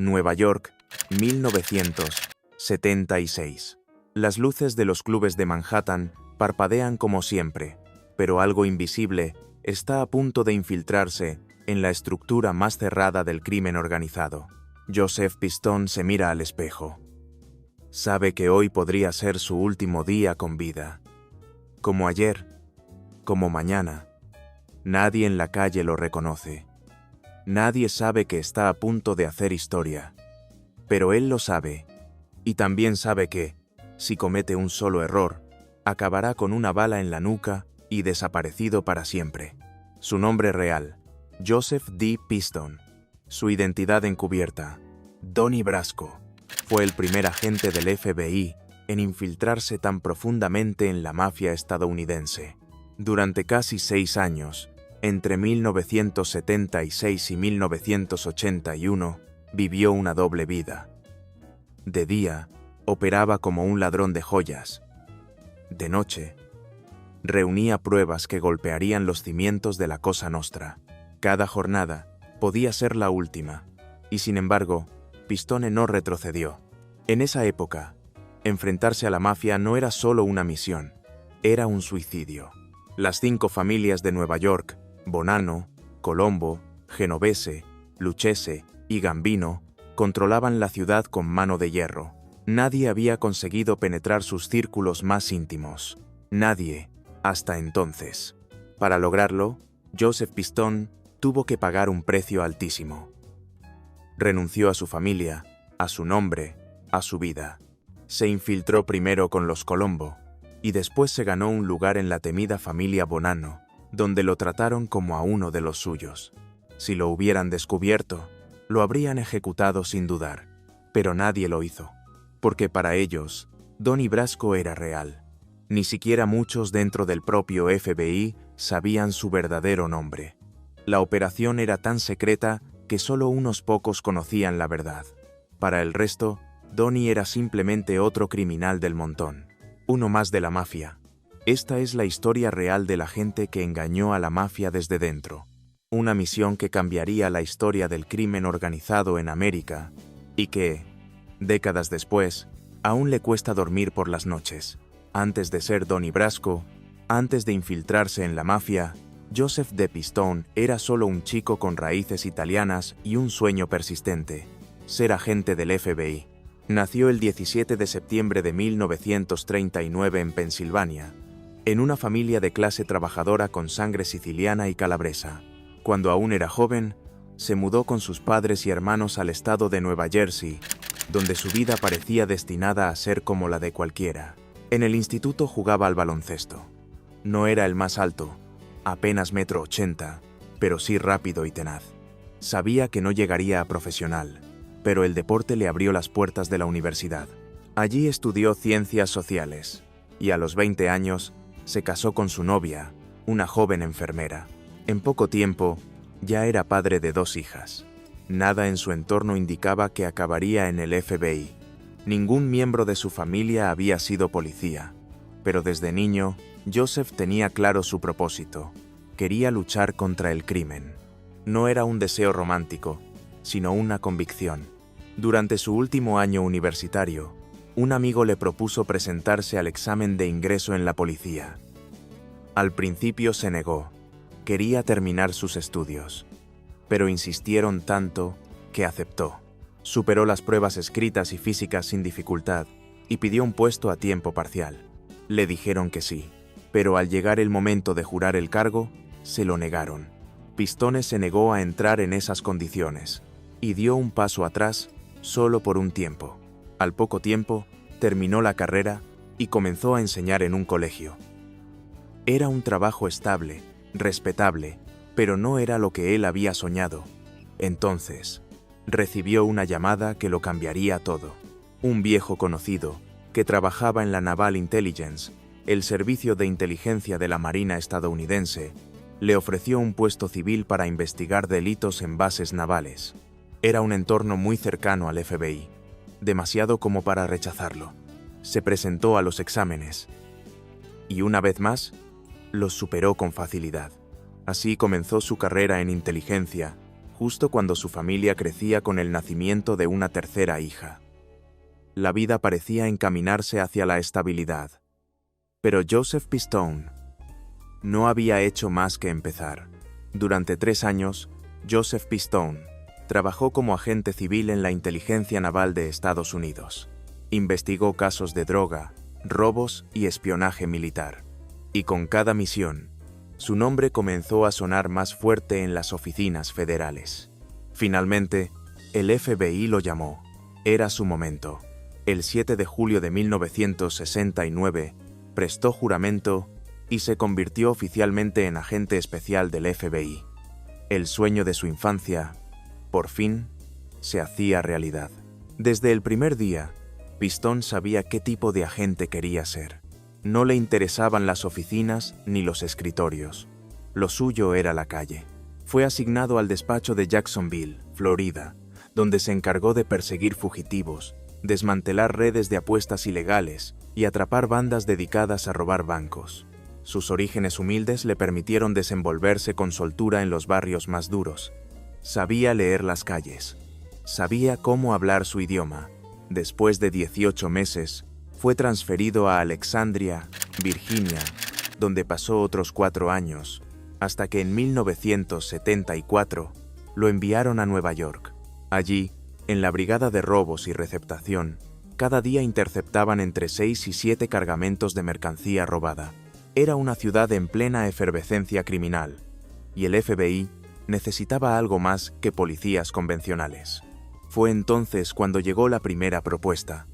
Nueva York, 1976. Las luces de los clubes de Manhattan parpadean como siempre, pero algo invisible está a punto de infiltrarse en la estructura más cerrada del crimen organizado. Joseph Pistone se mira al espejo. Sabe que hoy podría ser su último día con vida. Como ayer, como mañana. Nadie en la calle lo reconoce. Nadie sabe que está a punto de hacer historia. Pero él lo sabe. Y también sabe que, si comete un solo error, acabará con una bala en la nuca y desaparecido para siempre. Su nombre real, Joseph D. Pistone. Su identidad encubierta, Donnie Brasco. Fue el primer agente del FBI en infiltrarse tan profundamente en la mafia estadounidense. Durante casi 6 años, entre 1976 y 1981, vivió una doble vida. De día, operaba como un ladrón de joyas. De noche, reunía pruebas que golpearían los cimientos de la Cosa Nostra. Cada jornada podía ser la última, y sin embargo, Pistone no retrocedió. En esa época, enfrentarse a la mafia no era solo una misión, era un suicidio. Las 5 familias de Nueva York, Bonanno, Colombo, Genovese, Lucchese y Gambino, controlaban la ciudad con mano de hierro. Nadie había conseguido penetrar sus círculos más íntimos. Nadie, hasta entonces. Para lograrlo, Joseph Pistone tuvo que pagar un precio altísimo. Renunció a su familia, a su nombre, a su vida. Se infiltró primero con los Colombo, y después se ganó un lugar en la temida familia Bonanno, donde lo trataron como a uno de los suyos. Si lo hubieran descubierto, lo habrían ejecutado sin dudar, pero nadie lo hizo, porque para ellos, Donnie Brasco era real. Ni siquiera muchos dentro del propio FBI sabían su verdadero nombre. La operación era tan secreta que solo unos pocos conocían la verdad. Para el resto, Donnie era simplemente otro criminal del montón. Uno más de la mafia. Esta es la historia real de la gente que engañó a la mafia desde dentro. Una misión que cambiaría la historia del crimen organizado en América y que, décadas después, aún le cuesta dormir por las noches. Antes de ser Donnie Brasco, antes de infiltrarse en la mafia, Joseph D. Pistone era solo un chico con raíces italianas y un sueño persistente: ser agente del FBI. Nació el 17 de septiembre de 1939 en Pensilvania, en una familia de clase trabajadora con sangre siciliana y calabresa. Cuando aún era joven, se mudó con sus padres y hermanos al estado de Nueva Jersey, donde su vida parecía destinada a ser como la de cualquiera. En el instituto jugaba al baloncesto. No era el más alto, apenas 1,80 m, pero sí rápido y tenaz. Sabía que no llegaría a profesional, pero el deporte le abrió las puertas de la universidad. Allí estudió ciencias sociales, y a los 20 años se casó con su novia, una joven enfermera. En poco tiempo, ya era padre de 2 hijas. Nada en su entorno indicaba que acabaría en el FBI. Ningún miembro de su familia había sido policía, pero desde niño, Joseph tenía claro su propósito. Quería luchar contra el crimen. No era un deseo romántico, sino una convicción. Durante su último año universitario, un amigo le propuso presentarse al examen de ingreso en la policía. Al principio se negó. Quería terminar sus estudios, pero insistieron tanto que aceptó. Superó las pruebas escritas y físicas sin dificultad y pidió un puesto a tiempo parcial. Le dijeron que sí, pero al llegar el momento de jurar el cargo, se lo negaron. Pistone se negó a entrar en esas condiciones y dio un paso atrás solo por un tiempo. Al poco tiempo, terminó la carrera y comenzó a enseñar en un colegio. Era un trabajo estable, respetable, pero no era lo que él había soñado. Entonces, recibió una llamada que lo cambiaría todo. Un viejo conocido, que trabajaba en la Naval Intelligence, el servicio de inteligencia de la Marina estadounidense, le ofreció un puesto civil para investigar delitos en bases navales. Era un entorno muy cercano al FBI, demasiado como para rechazarlo. Se presentó a los exámenes y, una vez más, los superó con facilidad. Así comenzó su carrera en inteligencia, justo cuando su familia crecía con el nacimiento de una tercera hija. La vida parecía encaminarse hacia la estabilidad. Pero Joseph Pistone no había hecho más que empezar. Durante 3 años, Joseph Pistone trabajó como agente civil en la Inteligencia Naval de Estados Unidos. Investigó casos de droga, robos y espionaje militar. Y con cada misión, su nombre comenzó a sonar más fuerte en las oficinas federales. Finalmente, el FBI lo llamó. Era su momento. El 7 de julio de 1969, prestó juramento y se convirtió oficialmente en agente especial del FBI. El sueño de su infancia, por fin, se hacía realidad. Desde el primer día, Pistone sabía qué tipo de agente quería ser. No le interesaban las oficinas ni los escritorios. Lo suyo era la calle. Fue asignado al despacho de Jacksonville, Florida, donde se encargó de perseguir fugitivos, desmantelar redes de apuestas ilegales y atrapar bandas dedicadas a robar bancos. Sus orígenes humildes le permitieron desenvolverse con soltura en los barrios más duros. Sabía leer las calles. Sabía cómo hablar su idioma. Después de 18 meses, fue transferido a Alexandria, Virginia, donde pasó otros 4 años, hasta que en 1974 lo enviaron a Nueva York. Allí, en la Brigada de Robos y Receptación, cada día interceptaban entre 6 y 7 cargamentos de mercancía robada. Era una ciudad en plena efervescencia criminal, y el FBI necesitaba algo más que policías convencionales. Fue entonces cuando llegó la primera propuesta.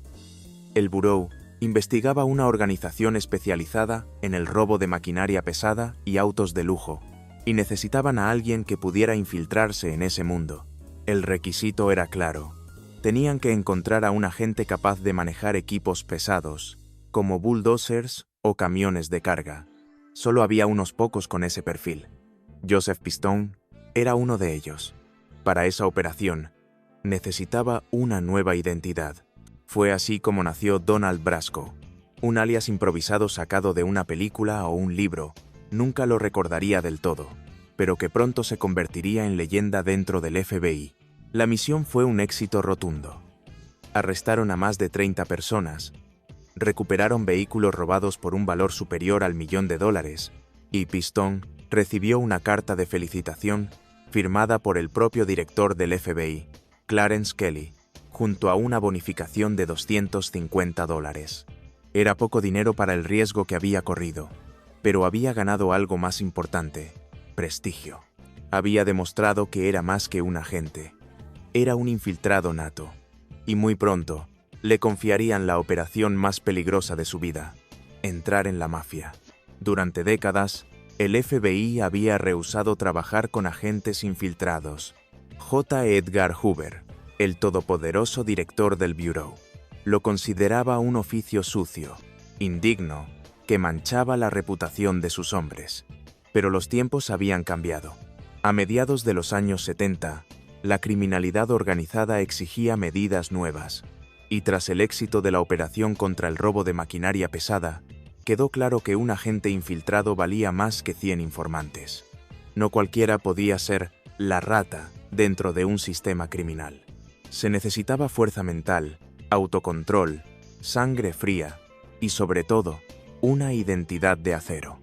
El Bureau investigaba una organización especializada en el robo de maquinaria pesada y autos de lujo, y necesitaban a alguien que pudiera infiltrarse en ese mundo. El requisito era claro. Tenían que encontrar a un agente capaz de manejar equipos pesados, como bulldozers o camiones de carga. Solo había unos pocos con ese perfil. Joseph Pistone era uno de ellos. Para esa operación, necesitaba una nueva identidad. Fue así como nació Donald Brasco, un alias improvisado sacado de una película o un libro. Nunca lo recordaría del todo, pero que pronto se convertiría en leyenda dentro del FBI. La misión fue un éxito rotundo. Arrestaron a más de 30 personas, recuperaron vehículos robados por un valor superior al $1.000.000, y Pistone recibió una carta de felicitación firmada por el propio director del FBI, Clarence Kelly, junto a una bonificación de $250. Era poco dinero para el riesgo que había corrido, pero había ganado algo más importante: prestigio. Había demostrado que era más que un agente. Era un infiltrado nato, y muy pronto le confiarían la operación más peligrosa de su vida: entrar en la mafia. Durante décadas, el FBI había rehusado trabajar con agentes infiltrados. J. Edgar Hoover, el todopoderoso director del Bureau, lo consideraba un oficio sucio, indigno, que manchaba la reputación de sus hombres. Pero los tiempos habían cambiado. A mediados de los años 70, la criminalidad organizada exigía medidas nuevas, y tras el éxito de la operación contra el robo de maquinaria pesada, quedó claro que un agente infiltrado valía más que 100 informantes. No cualquiera podía ser la rata dentro de un sistema criminal. Se necesitaba fuerza mental, autocontrol, sangre fría y, sobre todo, una identidad de acero.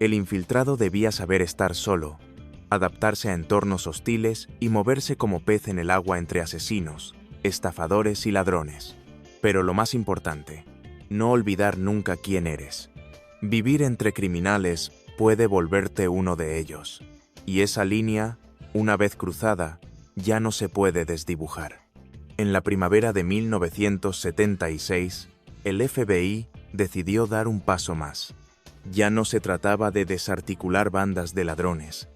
El infiltrado debía saber estar solo, adaptarse a entornos hostiles y moverse como pez en el agua entre asesinos, estafadores y ladrones. Pero lo más importante, no olvidar nunca quién eres. Vivir entre criminales puede volverte uno de ellos, y esa línea, una vez cruzada, ya no se puede desdibujar. En la primavera de 1976, el FBI decidió dar un paso más. Ya no se trataba de desarticular bandas de ladrones.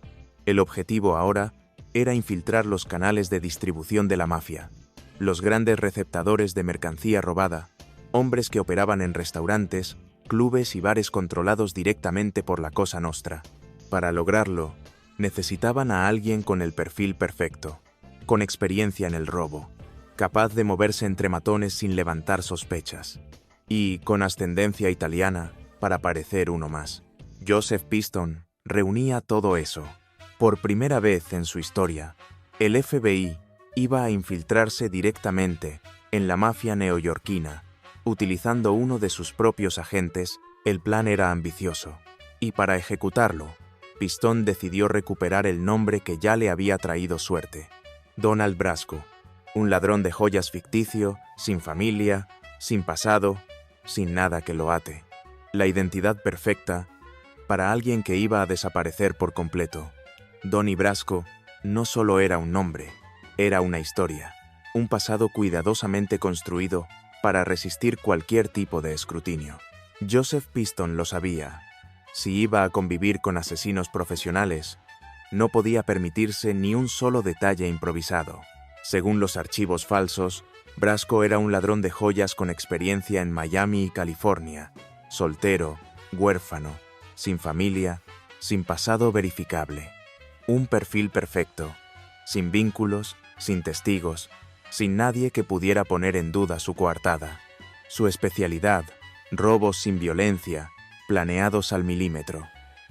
El objetivo ahora era infiltrar los canales de distribución de la mafia, los grandes receptadores de mercancía robada, hombres que operaban en restaurantes, clubes y bares controlados directamente por la Cosa Nostra. Para lograrlo, necesitaban a alguien con el perfil perfecto, con experiencia en el robo, capaz de moverse entre matones sin levantar sospechas, y con ascendencia italiana para parecer uno más. Joseph Pistone reunía todo eso. Por primera vez en su historia, El FBI iba a infiltrarse directamente en la mafia neoyorquina, utilizando uno de sus propios agentes. El plan era ambicioso, y para ejecutarlo, Pistone decidió recuperar el nombre que ya le había traído suerte: Donald Brasco, un ladrón de joyas ficticio, sin familia, sin pasado, sin nada que lo ate. La identidad perfecta para alguien que iba a desaparecer por completo. Donnie Brasco no solo era un nombre, era una historia, un pasado cuidadosamente construido para resistir cualquier tipo de escrutinio. Joseph Pistone lo sabía. Si iba a convivir con asesinos profesionales, no podía permitirse ni un solo detalle improvisado. Según los archivos falsos, Brasco era un ladrón de joyas con experiencia en Miami y California, soltero, huérfano, sin familia, sin pasado verificable. Un perfil perfecto, sin vínculos, sin testigos, sin nadie que pudiera poner en duda su coartada. Su especialidad: robos sin violencia, planeados al milímetro.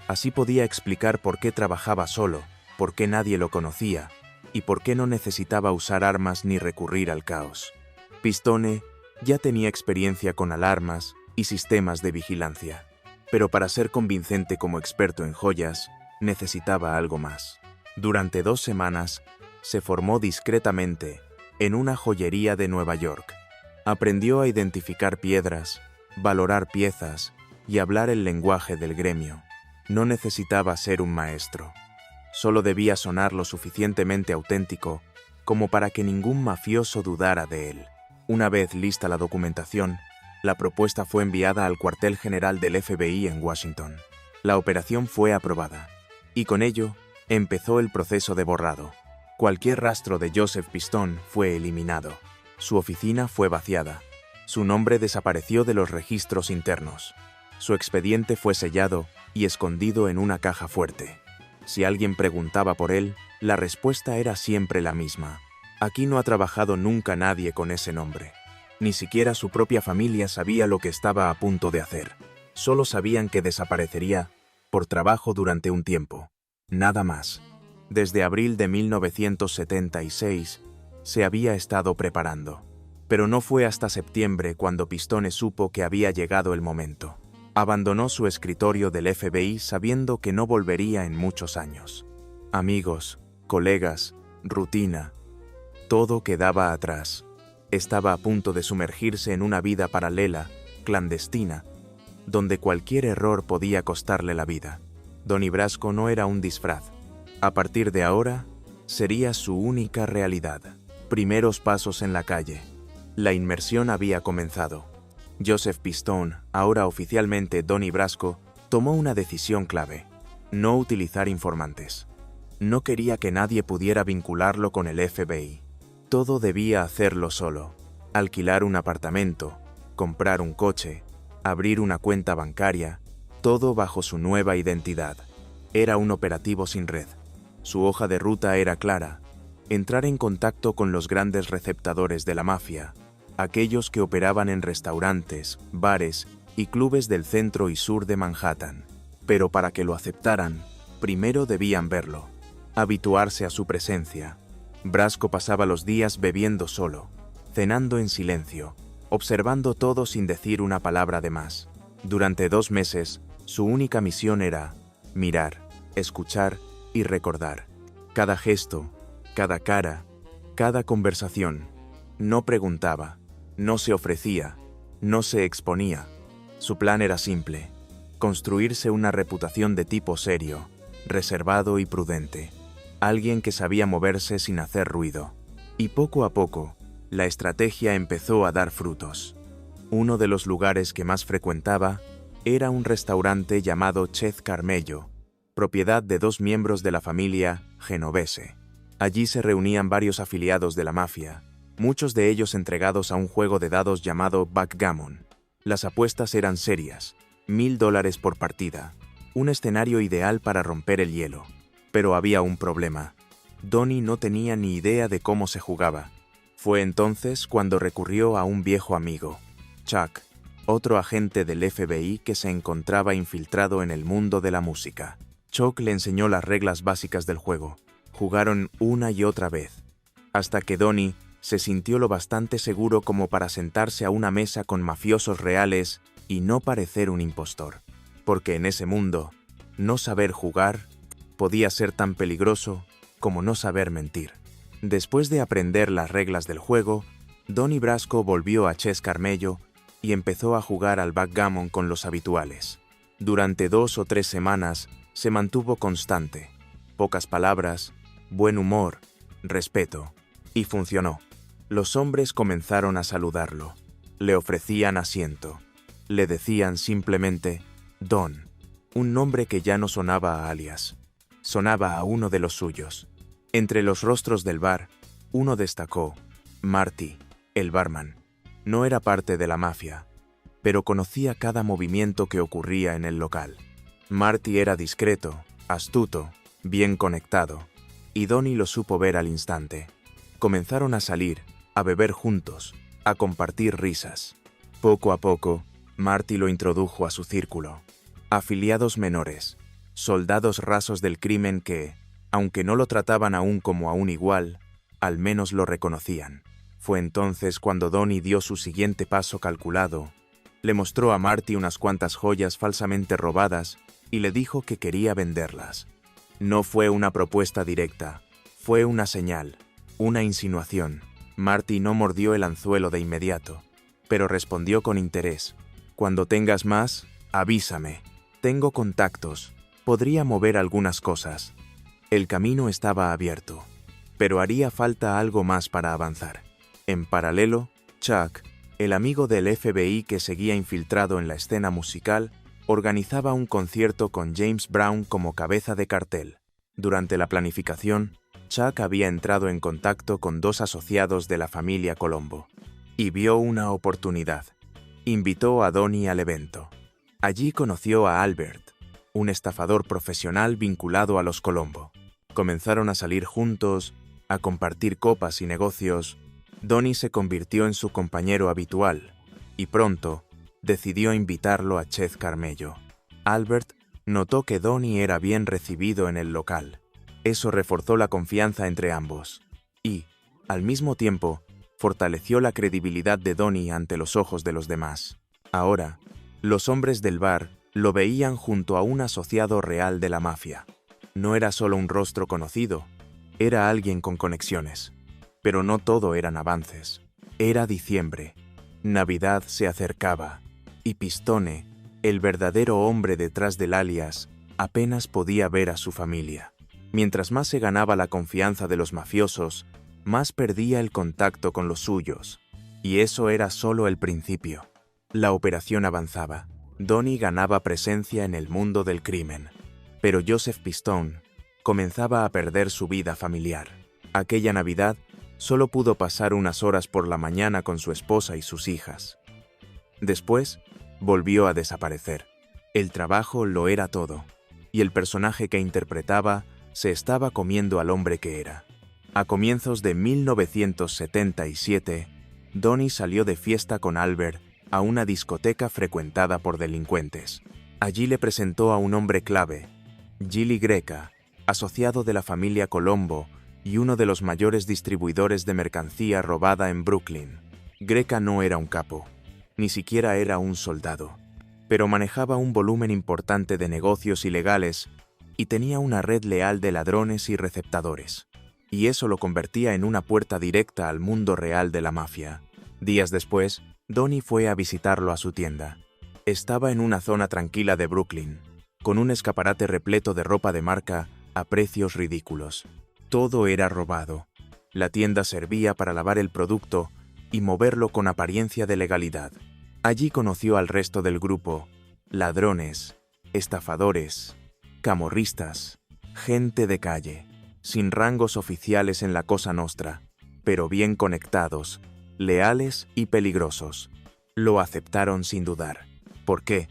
Así podía explicar por qué trabajaba solo, por qué nadie lo conocía, y por qué no necesitaba usar armas ni recurrir al caos. Pistone ya tenía experiencia con alarmas y sistemas de vigilancia, pero para ser convincente como experto en joyas, necesitaba algo más. Durante 2 semanas, se formó discretamente en una joyería de Nueva York. Aprendió a identificar piedras, valorar piezas y hablar el lenguaje del gremio. No necesitaba ser un maestro. Solo debía sonar lo suficientemente auténtico como para que ningún mafioso dudara de él. Una vez lista la documentación, la propuesta fue enviada al cuartel general del FBI en Washington. La operación fue aprobada, y con ello empezó el proceso de borrado. Cualquier rastro de Joseph Pistone fue eliminado. Su oficina fue vaciada. Su nombre desapareció de los registros internos. Su expediente fue sellado y escondido en una caja fuerte. Si alguien preguntaba por él, la respuesta era siempre la misma: aquí no ha trabajado nunca nadie con ese nombre. Ni siquiera su propia familia sabía lo que estaba a punto de hacer. Solo sabían que desaparecería por trabajo durante un tiempo. Nada más. Desde abril de 1976 se había estado preparando. Pero no fue hasta septiembre cuando Pistone supo que había llegado el momento. Abandonó su escritorio del FBI sabiendo que no volvería en muchos años. Amigos, colegas, rutina, todo quedaba atrás. Estaba a punto de sumergirse en una vida paralela, clandestina, donde cualquier error podía costarle la vida. Donnie Brasco no era un disfraz. A partir de ahora, sería su única realidad. Primeros pasos en la calle. La inmersión había comenzado. Joseph Pistone, ahora oficialmente Donnie Brasco, tomó una decisión clave: no utilizar informantes. No quería que nadie pudiera vincularlo con el FBI. Todo debía hacerlo solo. Alquilar un apartamento, comprar un coche, abrir una cuenta bancaria, todo bajo su nueva identidad. Era un operativo sin red. Su hoja de ruta era clara: entrar en contacto con los grandes receptadores de la mafia, aquellos que operaban en restaurantes, bares y clubes del centro y sur de Manhattan. Pero para que lo aceptaran, primero debían verlo, habituarse a su presencia. Brasco pasaba los días bebiendo solo, cenando en silencio, observando todo sin decir una palabra de más. Durante 2 meses, su única misión era mirar, escuchar y recordar. Cada gesto, cada cara, cada conversación. No preguntaba, no se ofrecía, no se exponía. Su plan era simple: construirse una reputación de tipo serio, reservado y prudente. Alguien que sabía moverse sin hacer ruido. Y poco a poco, la estrategia empezó a dar frutos. Uno de los lugares que más frecuentaba era un restaurante llamado Chef Carmello, propiedad de 2 miembros de la familia Genovese. Allí se reunían varios afiliados de la mafia, muchos de ellos entregados a un juego de dados llamado backgammon. Las apuestas eran serias, $1000 por partida, un escenario ideal para romper el hielo. Pero había un problema. Donnie no tenía ni idea de cómo se jugaba. Fue entonces cuando recurrió a un viejo amigo, Chuck, otro agente del FBI que se encontraba infiltrado en el mundo de la música. Chuck le enseñó las reglas básicas del juego. Jugaron una y otra vez, hasta que Donnie se sintió lo bastante seguro como para sentarse a una mesa con mafiosos reales y no parecer un impostor. Porque en ese mundo, no saber jugar podía ser tan peligroso como no saber mentir. Después de aprender las reglas del juego, Donnie Brasco volvió a Chess Carmello y empezó a jugar al backgammon con los habituales. Durante 2 o 3 semanas se mantuvo constante, pocas palabras, buen humor, respeto, y funcionó. Los hombres comenzaron a saludarlo, le ofrecían asiento, le decían simplemente Don, un nombre que ya no sonaba a alias, sonaba a uno de los suyos. Entre los rostros del bar, uno destacó, Marty, el barman. No era parte de la mafia, pero conocía cada movimiento que ocurría en el local. Marty era discreto, astuto, bien conectado, y Donnie lo supo ver al instante. Comenzaron a salir, a beber juntos, a compartir risas. Poco a poco, Marty lo introdujo a su círculo. Afiliados menores, soldados rasos del crimen que, aunque no lo trataban aún como a un igual, al menos lo reconocían. Fue entonces cuando Donnie dio su siguiente paso calculado. Le mostró a Marty unas cuantas joyas falsamente robadas y le dijo que quería venderlas. No fue una propuesta directa, fue una señal, una insinuación. Marty no mordió el anzuelo de inmediato, pero respondió con interés. Cuando tengas más, avísame. Tengo contactos, podría mover algunas cosas. El camino estaba abierto, pero haría falta algo más para avanzar. En paralelo, Chuck, el amigo del FBI que seguía infiltrado en la escena musical, organizaba un concierto con James Brown como cabeza de cartel. Durante la planificación, Chuck había entrado en contacto con 2 asociados de la familia Colombo y vio una oportunidad. Invitó a Donnie al evento. Allí conoció a Albert, un estafador profesional vinculado a los Colombo. Comenzaron a salir juntos, a compartir copas y negocios. Donnie se convirtió en su compañero habitual y pronto decidió invitarlo a Chess Carmello. Albert notó que Donnie era bien recibido en el local. Eso reforzó la confianza entre ambos y, al mismo tiempo, fortaleció la credibilidad de Donnie ante los ojos de los demás. Ahora, los hombres del bar lo veían junto a un asociado real de la mafia. No era solo un rostro conocido, era alguien con conexiones. Pero no todo eran avances. Era diciembre, Navidad se acercaba, y Pistone, el verdadero hombre detrás del alias, apenas podía ver a su familia. Mientras más se ganaba la confianza de los mafiosos, más perdía el contacto con los suyos. Y eso era solo el principio. La operación avanzaba. Donnie ganaba presencia en el mundo del crimen. Pero Joseph Pistone comenzaba a perder su vida familiar. Aquella Navidad solo pudo pasar unas horas por la mañana con su esposa y sus hijas. Después, volvió a desaparecer. El trabajo lo era todo, y el personaje que interpretaba se estaba comiendo al hombre que era. A comienzos de 1977, Donnie salió de fiesta con Albert a una discoteca frecuentada por delincuentes. Allí le presentó a un hombre clave, Gilly Greca, asociado de la familia Colombo y uno de los mayores distribuidores de mercancía robada en Brooklyn. Greca no era un capo, ni siquiera era un soldado, pero manejaba un volumen importante de negocios ilegales y tenía una red leal de ladrones y receptadores. Y eso lo convertía en una puerta directa al mundo real de la mafia. Días después, Donnie fue a visitarlo a su tienda. Estaba en una zona tranquila de Brooklyn, con un escaparate repleto de ropa de marca a precios ridículos. Todo era robado. La tienda servía para lavar el producto y moverlo con apariencia de legalidad. Allí conoció al resto del grupo, ladrones, estafadores, camorristas, gente de calle, sin rangos oficiales en la Cosa Nostra, pero bien conectados, leales y peligrosos. Lo aceptaron sin dudar. ¿Por qué?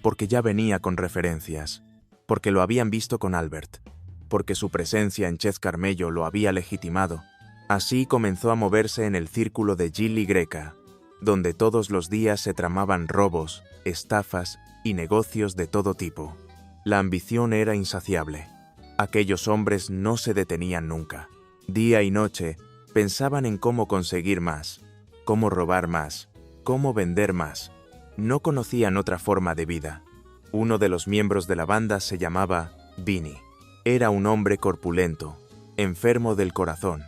Porque ya venía con referencias, porque lo habían visto con Albert, porque su presencia en Chess Carmello lo había legitimado. Así comenzó a moverse en el círculo de Gilly Greca, donde todos los días se tramaban robos, estafas y negocios de todo tipo. La ambición era insaciable. Aquellos hombres no se detenían nunca. Día y noche pensaban en cómo conseguir más, cómo robar más, cómo vender más. No conocían otra forma de vida. Uno de los miembros de la banda se llamaba Vinny. Era un hombre corpulento, enfermo del corazón,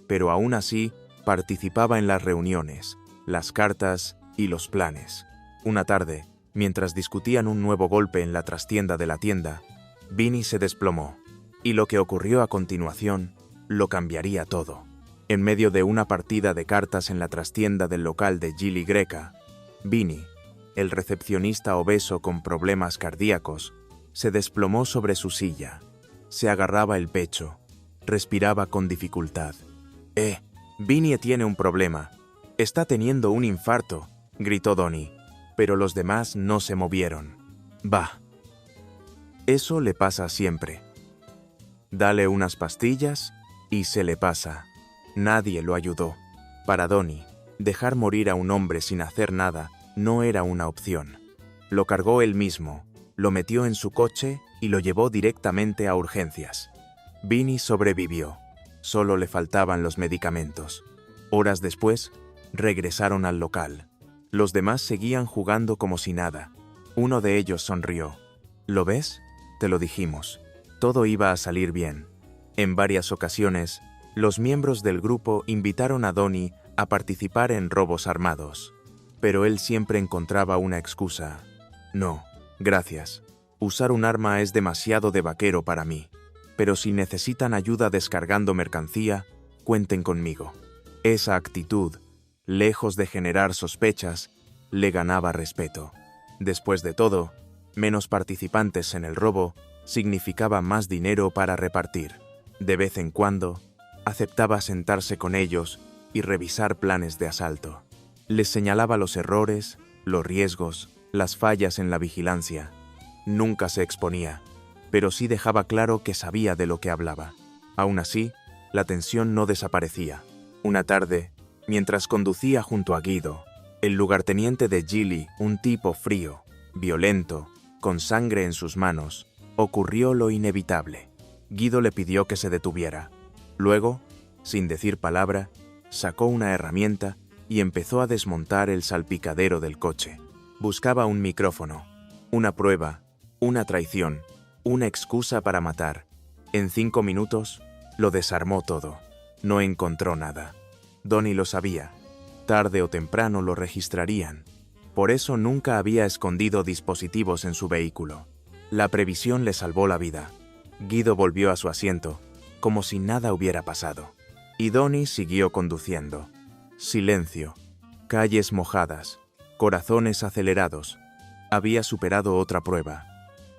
pero aún así participaba en las reuniones, las cartas y los planes. Una tarde, mientras discutían un nuevo golpe en la trastienda de la tienda, Vinny se desplomó, y lo que ocurrió a continuación lo cambiaría todo. En medio de una partida de cartas en la trastienda del local de Gilly Greca, Vinny, el recepcionista obeso con problemas cardíacos, se desplomó sobre su silla. Se agarraba el pecho, respiraba con dificultad. Vinny tiene un problema. Está teniendo un infarto, gritó Donnie, pero los demás no se movieron. Bah. Eso le pasa siempre. Dale unas pastillas y se le pasa. Nadie lo ayudó. Para Donnie, dejar morir a un hombre sin hacer nada no era una opción. Lo cargó él mismo, lo metió en su coche y lo llevó directamente a urgencias. Vinny sobrevivió. Solo le faltaban los medicamentos. Horas después, regresaron al local. Los demás seguían jugando como si nada. Uno de ellos sonrió. ¿Lo ves? Te lo dijimos. Todo iba a salir bien. En varias ocasiones, los miembros del grupo invitaron a Donnie a participar en robos armados. Pero él siempre encontraba una excusa. No, gracias. Usar un arma es demasiado de vaquero para mí. Pero si necesitan ayuda descargando mercancía, cuenten conmigo. Esa actitud, lejos de generar sospechas, le ganaba respeto. Después de todo, menos participantes en el robo significaba más dinero para repartir. De vez en cuando, aceptaba sentarse con ellos y revisar planes de asalto. Les señalaba los errores, los riesgos, las fallas en la vigilancia. Nunca se exponía, pero sí dejaba claro que sabía de lo que hablaba. Aún así, la tensión no desaparecía. Una tarde, mientras conducía junto a Guido, el lugarteniente de Gilly, un tipo frío, violento, con sangre en sus manos, ocurrió lo inevitable. Guido le pidió que se detuviera. Luego, sin decir palabra, sacó una herramienta y empezó a desmontar el salpicadero del coche. Buscaba un micrófono, una prueba, una traición, una excusa para matar. En 5 minutos, lo desarmó todo. No encontró nada. Donnie lo sabía. Tarde o temprano lo registrarían. Por eso nunca había escondido dispositivos en su vehículo. La previsión le salvó la vida. Guido volvió a su asiento, como si nada hubiera pasado. Y Donnie siguió conduciendo. Silencio, calles mojadas, corazones acelerados. Había superado otra prueba,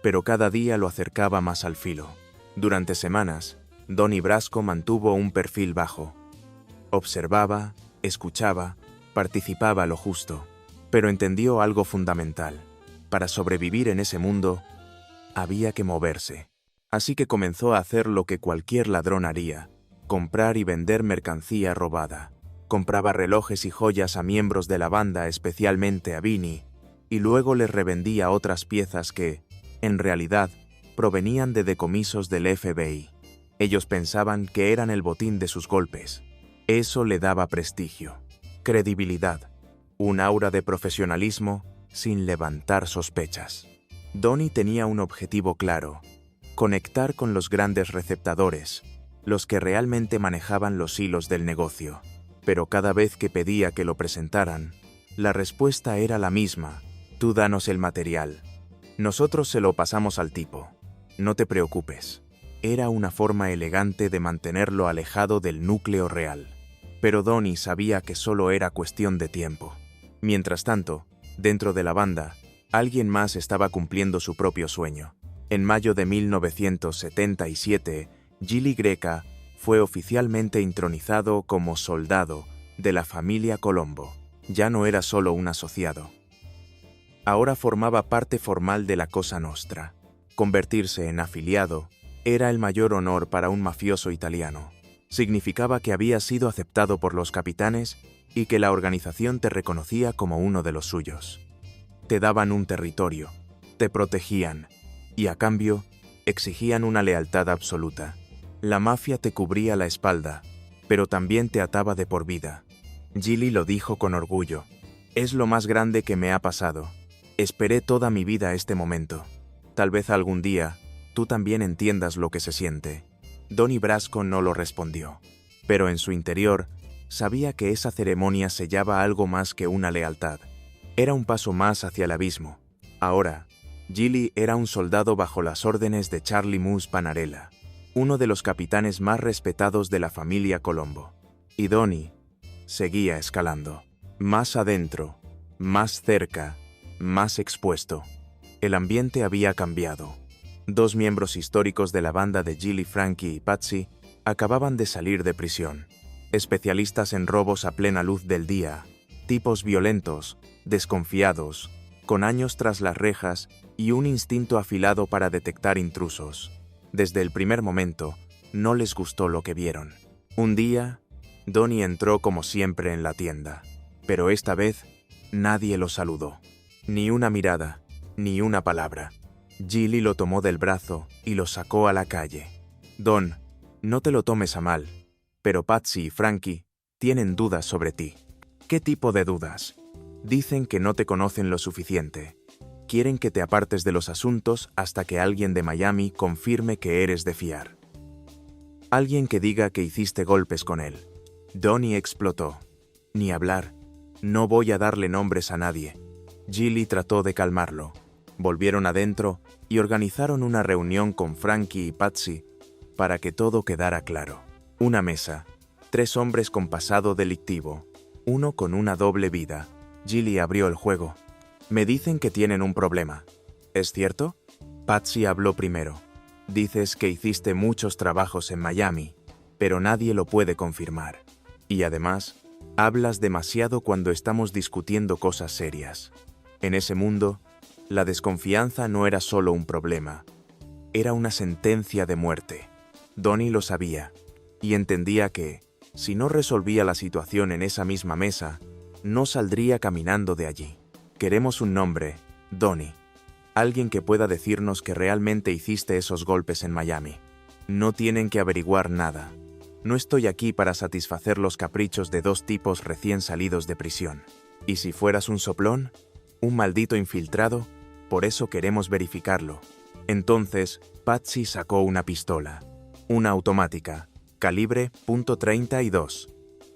pero cada día lo acercaba más al filo. Durante semanas, Donnie Brasco mantuvo un perfil bajo. Observaba, escuchaba, participaba lo justo, pero entendió algo fundamental. Para sobrevivir en ese mundo, había que moverse. Así que comenzó a hacer lo que cualquier ladrón haría: comprar y vender mercancía robada. Compraba relojes y joyas a miembros de la banda, especialmente a Vinny, y luego les revendía otras piezas que, en realidad, provenían de decomisos del FBI. Ellos pensaban que eran el botín de sus golpes. Eso le daba prestigio, credibilidad, un aura de profesionalismo sin levantar sospechas. Donnie tenía un objetivo claro: conectar con los grandes receptadores, los que realmente manejaban los hilos del negocio. Pero cada vez que pedía que lo presentaran, la respuesta era la misma: tú danos el material. Nosotros se lo pasamos al tipo. No te preocupes. Era una forma elegante de mantenerlo alejado del núcleo real. Pero Donnie sabía que solo era cuestión de tiempo. Mientras tanto, dentro de la banda, alguien más estaba cumpliendo su propio sueño. En mayo de 1977, Gilly Greca fue oficialmente intronizado como soldado de la familia Colombo. Ya no era solo un asociado. Ahora formaba parte formal de la Cosa Nostra. Convertirse en afiliado era el mayor honor para un mafioso italiano. Significaba que había sido aceptado por los capitanes y que la organización te reconocía como uno de los suyos. Te daban un territorio, te protegían y a cambio exigían una lealtad absoluta. La mafia te cubría la espalda, pero también te ataba de por vida. Gilly lo dijo con orgullo. Es lo más grande que me ha pasado. Esperé toda mi vida este momento. Tal vez algún día, tú también entiendas lo que se siente. Donnie Brasco no lo respondió, pero en su interior sabía que esa ceremonia sellaba algo más que una lealtad. Era un paso más hacia el abismo. Ahora, Gilly era un soldado bajo las órdenes de Charlie Moose Panarella, uno de los capitanes más respetados de la familia Colombo. Y Donnie seguía escalando. Más adentro, más cerca, más expuesto. El ambiente había cambiado. Dos miembros históricos de la banda de Gilly, Frankie y Patsy acababan de salir de prisión. Especialistas en robos a plena luz del día, tipos violentos, desconfiados, con años tras las rejas y un instinto afilado para detectar intrusos. Desde el primer momento, no les gustó lo que vieron. Un día, Donnie entró como siempre en la tienda, pero esta vez nadie lo saludó. Ni una mirada, ni una palabra. Gilly lo tomó del brazo y lo sacó a la calle. Don, no te lo tomes a mal, pero Patsy y Frankie tienen dudas sobre ti. ¿Qué tipo de dudas? Dicen que no te conocen lo suficiente. Quieren que te apartes de los asuntos hasta que alguien de Miami confirme que eres de fiar. Alguien que diga que hiciste golpes con él. Donnie explotó. Ni hablar. No voy a darle nombres a nadie. Gilly trató de calmarlo. Volvieron adentro y organizaron una reunión con Frankie y Patsy para que todo quedara claro. Una mesa, 3 hombres con pasado delictivo, uno con una doble vida. Gilly abrió el juego. Me dicen que tienen un problema. ¿Es cierto? Patsy habló primero. Dices que hiciste muchos trabajos en Miami, pero nadie lo puede confirmar. Y además, hablas demasiado cuando estamos discutiendo cosas serias. En ese mundo, la desconfianza no era solo un problema, era una sentencia de muerte. Donnie lo sabía, y entendía que, si no resolvía la situación en esa misma mesa, no saldría caminando de allí. Queremos un nombre, Donnie. Alguien que pueda decirnos que realmente hiciste esos golpes en Miami. No tienen que averiguar nada. No estoy aquí para satisfacer los caprichos de 2 tipos recién salidos de prisión. Y si fueras un soplón, un maldito infiltrado, por eso queremos verificarlo. Entonces, Patsy sacó una pistola, una automática, calibre .32.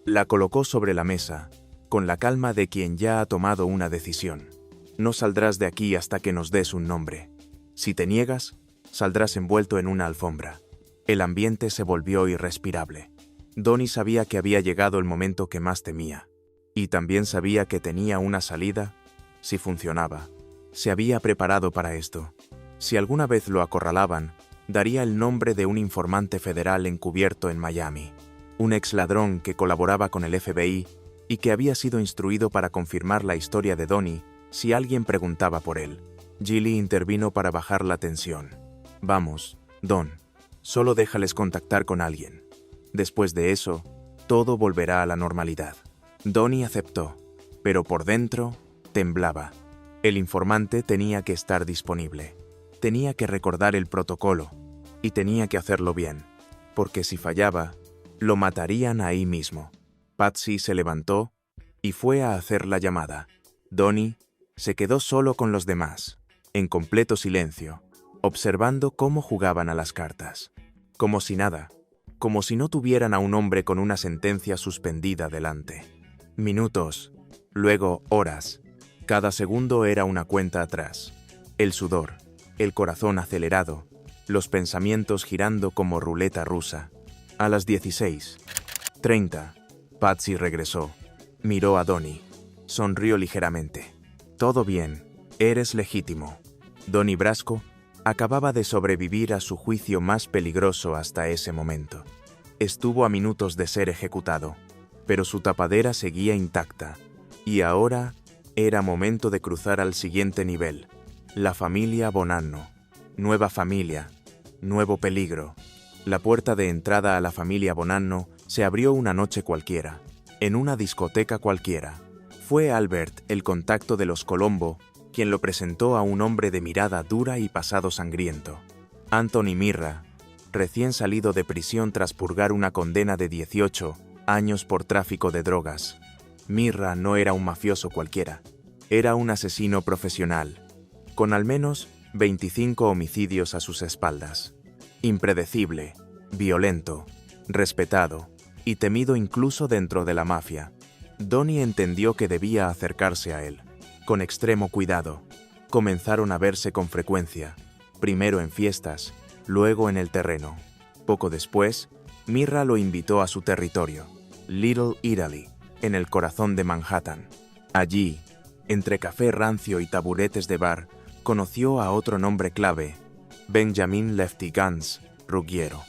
La colocó sobre la mesa, con la calma de quien ya ha tomado una decisión. No saldrás de aquí hasta que nos des un nombre. Si te niegas, saldrás envuelto en una alfombra. El ambiente se volvió irrespirable. Donnie sabía que había llegado el momento que más temía. Y también sabía que tenía una salida, si funcionaba. Se había preparado para esto. Si alguna vez lo acorralaban, daría el nombre de un informante federal encubierto en Miami. Un exladrón que colaboraba con el FBI y que había sido instruido para confirmar la historia de Donnie si alguien preguntaba por él. Gilly intervino para bajar la tensión. Vamos, Don, solo déjales contactar con alguien. Después de eso, todo volverá a la normalidad. Donnie aceptó, pero por dentro temblaba. El informante tenía que estar disponible. Tenía que recordar el protocolo y tenía que hacerlo bien, porque si fallaba, lo matarían ahí mismo. Patsy se levantó y fue a hacer la llamada. Donnie se quedó solo con los demás, en completo silencio, observando cómo jugaban a las cartas. Como si nada, como si no tuvieran a un hombre con una sentencia suspendida delante. Minutos, luego horas. Cada segundo era una cuenta atrás. El sudor, el corazón acelerado, los pensamientos girando como ruleta rusa. A las 16:30, Patsy regresó. Miró a Donnie. Sonrió ligeramente. Todo bien, eres legítimo. Donnie Brasco acababa de sobrevivir a su juicio más peligroso hasta ese momento. Estuvo a minutos de ser ejecutado, pero su tapadera seguía intacta, y ahora era momento de cruzar al siguiente nivel. La familia Bonanno. Nueva familia, nuevo peligro. La puerta de entrada a la familia Bonanno se abrió una noche cualquiera, en una discoteca cualquiera. Fue Albert, el contacto de los Colombo, quien lo presentó a un hombre de mirada dura y pasado sangriento. Anthony Mirra, recién salido de prisión tras purgar una condena de 18 años por tráfico de drogas. Mirra no era un mafioso cualquiera, era un asesino profesional, con al menos 25 homicidios a sus espaldas. Impredecible, violento, respetado y temido incluso dentro de la mafia. Donnie entendió que debía acercarse a él, con extremo cuidado. Comenzaron a verse con frecuencia, primero en fiestas, luego en el terreno. Poco después, Mirra lo invitó a su territorio, Little Italy, en el corazón de Manhattan. Allí, entre café rancio y taburetes de bar, conoció a otro nombre clave, Benjamin Lefty Guns Ruggiero.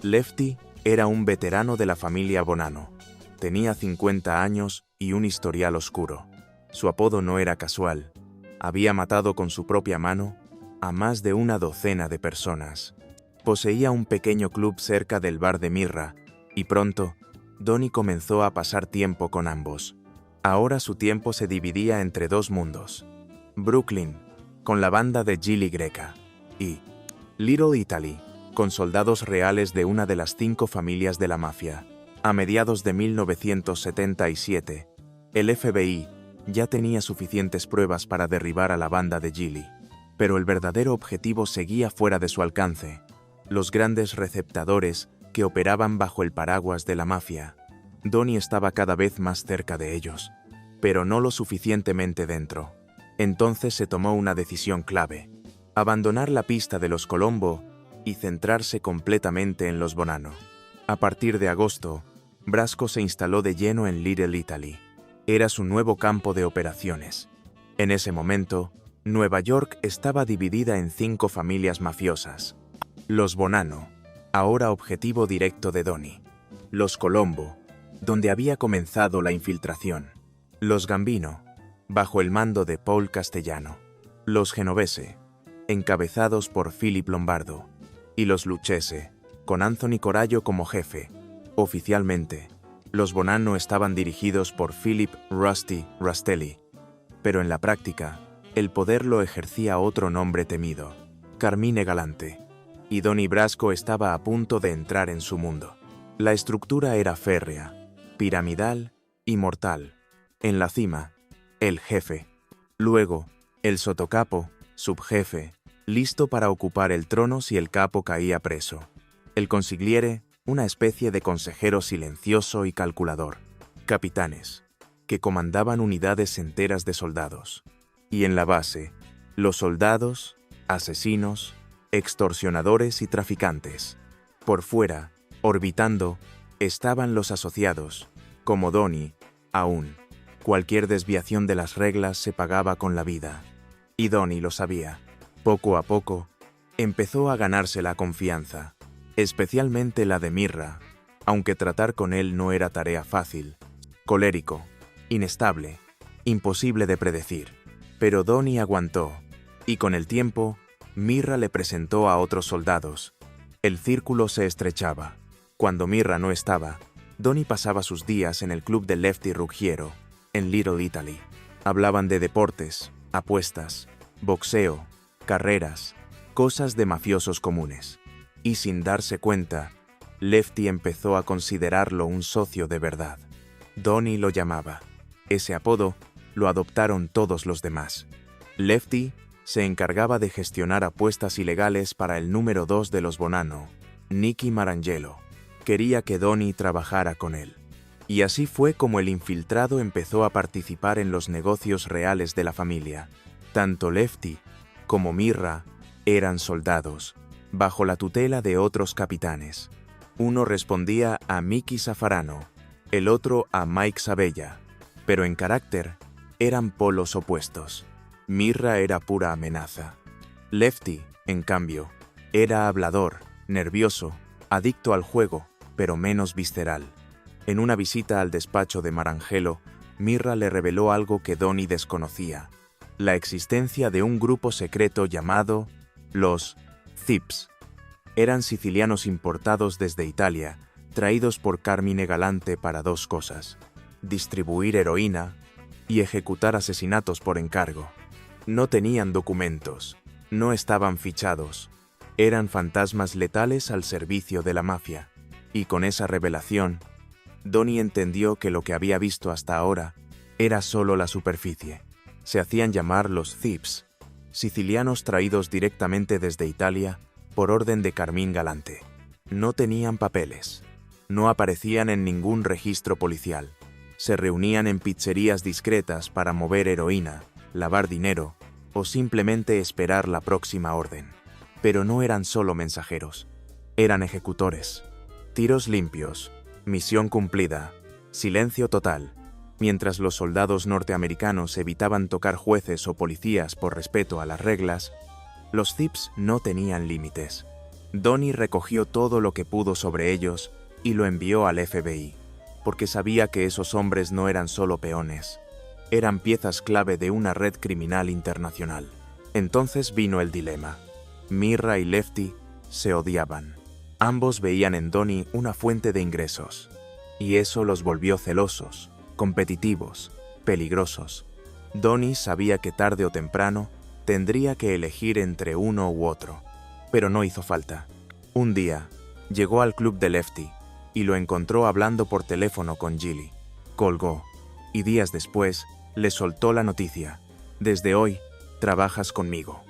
Lefty era un veterano de la familia Bonanno. Tenía 50 años y un historial oscuro. Su apodo no era casual. Había matado con su propia mano a más de una docena de personas. Poseía un pequeño club cerca del bar de Mirra, y pronto, Donnie comenzó a pasar tiempo con ambos. Ahora su tiempo se dividía entre dos mundos. Brooklyn, con la banda de Gilly Greca, y Little Italy, con soldados reales de una de las 5 familias de la mafia. A mediados de 1977, el FBI ya tenía suficientes pruebas para derribar a la banda de Gilly, pero el verdadero objetivo seguía fuera de su alcance: los grandes receptadores que operaban bajo el paraguas de la mafia. Donnie estaba cada vez más cerca de ellos, pero no lo suficientemente dentro. Entonces se tomó una decisión clave: abandonar la pista de los Colombo y centrarse completamente en los Bonanno. A partir de agosto, Brasco se instaló de lleno en Little Italy. Era su nuevo campo de operaciones. En ese momento, Nueva York estaba dividida en 5 familias mafiosas. Los Bonanno, ahora objetivo directo de Donnie. Los Colombo, donde había comenzado la infiltración. Los Gambino, bajo el mando de Paul Castellano. Los Genovese, encabezados por Philip Lombardo. Y los Lucchese, con Anthony Corallo como jefe. Oficialmente, los Bonanno estaban dirigidos por Philip Rusty Rastelli, pero en la práctica, el poder lo ejercía otro nombre temido, Carmine Galante, y Donnie Brasco estaba a punto de entrar en su mundo. La estructura era férrea, piramidal y mortal. En la cima, el jefe. Luego, el sotocapo, subjefe, listo para ocupar el trono si el capo caía preso. El consigliere, una especie de consejero silencioso y calculador. Capitanes, que comandaban unidades enteras de soldados. Y en la base, los soldados, asesinos, extorsionadores y traficantes. Por fuera, orbitando, estaban los asociados, como Donnie, aún. Cualquier desviación de las reglas se pagaba con la vida. Y Donnie lo sabía. Poco a poco, empezó a ganarse la confianza, especialmente la de Mirra, aunque tratar con él no era tarea fácil. Colérico, inestable, imposible de predecir. Pero Donnie aguantó, y con el tiempo, Mirra le presentó a otros soldados. El círculo se estrechaba. Cuando Mirra no estaba, Donnie pasaba sus días en el club de Lefty Ruggiero, en Little Italy. Hablaban de deportes, apuestas, boxeo, carreras, cosas de mafiosos comunes. Y sin darse cuenta, Lefty empezó a considerarlo un socio de verdad. Donnie lo llamaba. Ese apodo lo adoptaron todos los demás. Lefty se encargaba de gestionar apuestas ilegales para el número 2 de los Bonanno, Nicky Marangelo. Quería que Donnie trabajara con él. Y así fue como el infiltrado empezó a participar en los negocios reales de la familia. Tanto Lefty como Mirra eran soldados, bajo la tutela de otros capitanes. Uno respondía a Mickey Zaffarano, el otro a Mike Sabella, pero en carácter eran polos opuestos. Mirra era pura amenaza. Lefty, en cambio, era hablador, nervioso, adicto al juego, pero menos visceral. En una visita al despacho de Marangelo, Mirra le reveló algo que Donnie desconocía: la existencia de un grupo secreto llamado los Zips. Eran sicilianos importados desde Italia, traídos por Carmine Galante para 2 cosas: distribuir heroína y ejecutar asesinatos por encargo. No tenían documentos, no estaban fichados. Eran fantasmas letales al servicio de la mafia. Y con esa revelación, Donnie entendió que lo que había visto hasta ahora era solo la superficie. Se hacían llamar los Thieves, sicilianos traídos directamente desde Italia por orden de Carmín Galante. No tenían papeles. No aparecían en ningún registro policial. Se reunían en pizzerías discretas para mover heroína, lavar dinero o simplemente esperar la próxima orden. Pero no eran solo mensajeros. Eran ejecutores. Tiros limpios, misión cumplida, silencio total. Mientras los soldados norteamericanos evitaban tocar jueces o policías por respeto a las reglas, los Thieves no tenían límites. Donnie recogió todo lo que pudo sobre ellos y lo envió al FBI, porque sabía que esos hombres no eran solo peones, eran piezas clave de una red criminal internacional. Entonces vino el dilema. Mirra y Lefty se odiaban. Ambos veían en Donnie una fuente de ingresos, y eso los volvió celosos, competitivos, peligrosos. Donnie sabía que tarde o temprano tendría que elegir entre uno u otro, pero no hizo falta. Un día, llegó al club de Lefty y lo encontró hablando por teléfono con Gilly. Colgó, y días después le soltó la noticia. Desde hoy, trabajas conmigo.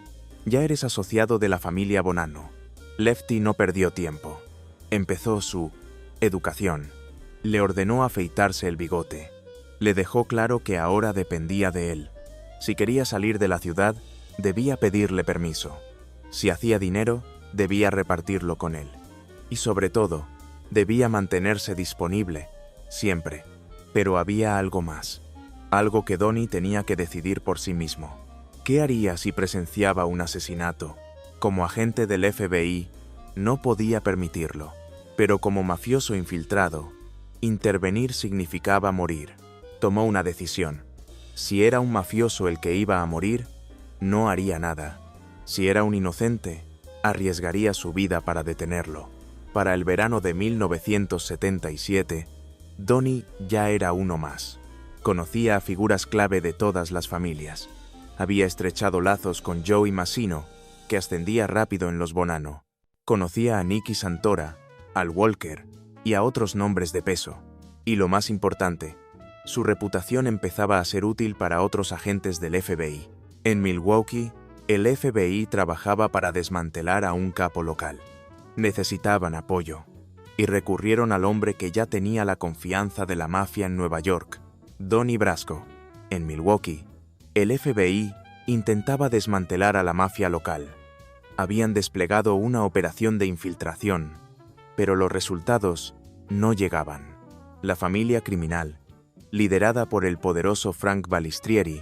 Ya eres asociado de la familia Bonanno. Lefty no perdió tiempo. Empezó su educación. Le ordenó afeitarse el bigote. Le dejó claro que ahora dependía de él. Si quería salir de la ciudad, debía pedirle permiso. Si hacía dinero, debía repartirlo con él. Y sobre todo, debía mantenerse disponible, siempre. Pero había algo más. Algo que Donnie tenía que decidir por sí mismo. ¿Qué haría si presenciaba un asesinato? Como agente del FBI, no podía permitirlo. Pero como mafioso infiltrado, intervenir significaba morir. Tomó una decisión. Si era un mafioso el que iba a morir, no haría nada. Si era un inocente, arriesgaría su vida para detenerlo. Para el verano de 1977, Donnie ya era uno más. Conocía a figuras clave de todas las familias. Había estrechado lazos con Joey Massino, que ascendía rápido en los Bonanno. Conocía a Nicky Santora, Al Walker y a otros nombres de peso. Y lo más importante, su reputación empezaba a ser útil para otros agentes del FBI. En Milwaukee, el FBI trabajaba para desmantelar a un capo local. Necesitaban apoyo, y recurrieron al hombre que ya tenía la confianza de la mafia en Nueva York, Donnie Brasco. En Milwaukee, el FBI intentaba desmantelar a la mafia local. Habían desplegado una operación de infiltración, pero los resultados no llegaban. La familia criminal, liderada por el poderoso Frank Balistrieri,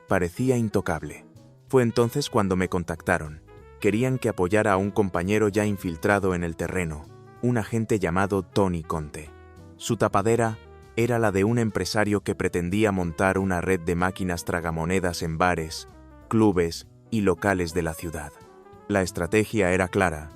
parecía intocable. Fue entonces cuando me contactaron. Querían que apoyara a un compañero ya infiltrado en el terreno, un agente llamado Tony Conte. Su tapadera era la de un empresario que pretendía montar una red de máquinas tragamonedas en bares, clubes y locales de la ciudad. La estrategia era clara.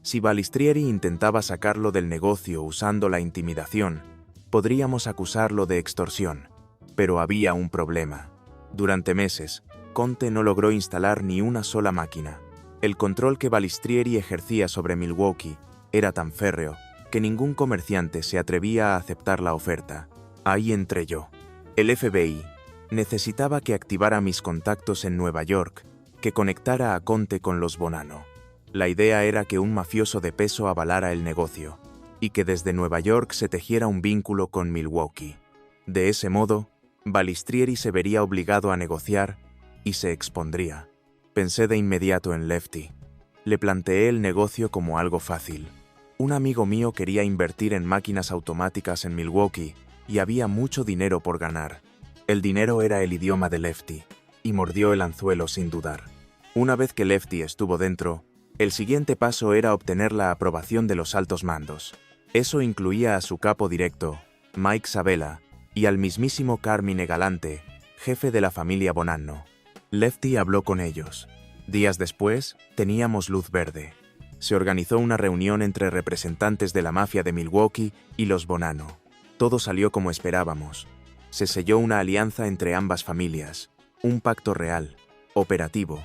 Si Balistrieri intentaba sacarlo del negocio usando la intimidación, podríamos acusarlo de extorsión. Pero había un problema. Durante meses, Conte no logró instalar ni una sola máquina. El control que Balistrieri ejercía sobre Milwaukee era tan férreo que ningún comerciante se atrevía a aceptar la oferta. Ahí entré yo. El FBI necesitaba que activara mis contactos en Nueva York, que conectara a Conte con los Bonanno. La idea era que un mafioso de peso avalara el negocio, y que desde Nueva York se tejiera un vínculo con Milwaukee. De ese modo, Balistrieri se vería obligado a negociar y se expondría. Pensé de inmediato en Lefty. Le planteé el negocio como algo fácil. Un amigo mío quería invertir en máquinas automáticas en Milwaukee y había mucho dinero por ganar. El dinero era el idioma de Lefty, y mordió el anzuelo sin dudar. Una vez que Lefty estuvo dentro, el siguiente paso era obtener la aprobación de los altos mandos. Eso incluía a su capo directo, Mike Sabella, y al mismísimo Carmine Galante, jefe de la familia Bonanno. Lefty habló con ellos. Días después, teníamos luz verde. Se organizó una reunión entre representantes de la mafia de Milwaukee y los Bonanno. Todo salió como esperábamos. Se selló una alianza entre ambas familias, un pacto real, operativo.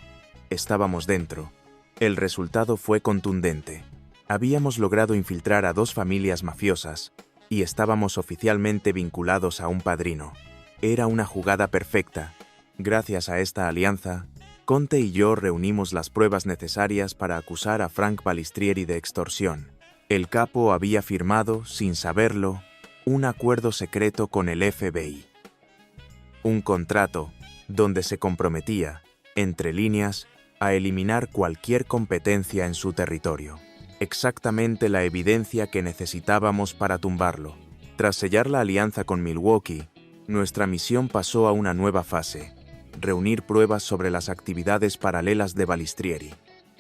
Estábamos dentro, El resultado fue contundente. Habíamos logrado infiltrar a 2 familias mafiosas y estábamos oficialmente vinculados a un padrino. Era una jugada perfecta. Gracias a esta alianza, Conte y yo reunimos las pruebas necesarias para acusar a Frank Balistrieri de extorsión. El capo había firmado, sin saberlo, un acuerdo secreto con el FBI. Un contrato donde se comprometía, entre líneas, a eliminar cualquier competencia en su territorio. Exactamente la evidencia que necesitábamos para tumbarlo. Tras sellar la alianza con Milwaukee, nuestra misión pasó a una nueva fase: reunir pruebas sobre las actividades paralelas de Balistrieri,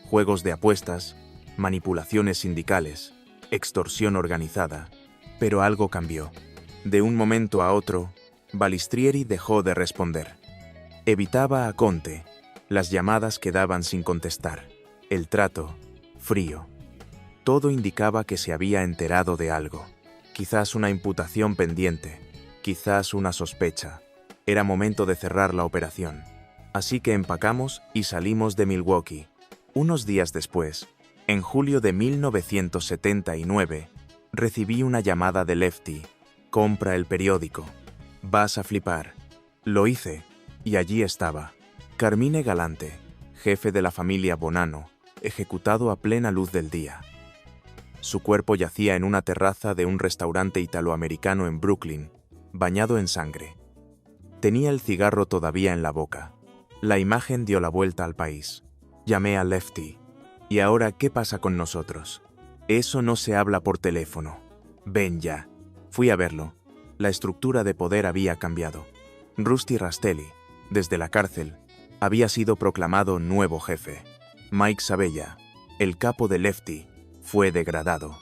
juegos de apuestas, manipulaciones sindicales, extorsión organizada. Pero algo cambió. De un momento a otro, Balistrieri dejó de responder. Evitaba a Conte. Las llamadas quedaban sin contestar. El trato, frío. Todo indicaba que se había enterado de algo. Quizás una imputación pendiente, quizás una sospecha. Era momento de cerrar la operación. Así que empacamos y salimos de Milwaukee. Unos días después, en julio de 1979, recibí una llamada de Lefty. Compra el periódico. Vas a flipar. Lo hice, y allí estaba. Carmine Galante, jefe de la familia Bonanno, ejecutado a plena luz del día. Su cuerpo yacía en una terraza de un restaurante italoamericano en Brooklyn, bañado en sangre. Tenía el cigarro todavía en la boca. La imagen dio la vuelta al país. Llamé a Lefty. ¿Y ahora qué pasa con nosotros? Eso no se habla por teléfono. Ven ya. Fui a verlo. La estructura de poder había cambiado. Rusty Rastelli, desde la cárcel, había sido proclamado nuevo jefe. Mike Sabella, el capo de Lefty, fue degradado.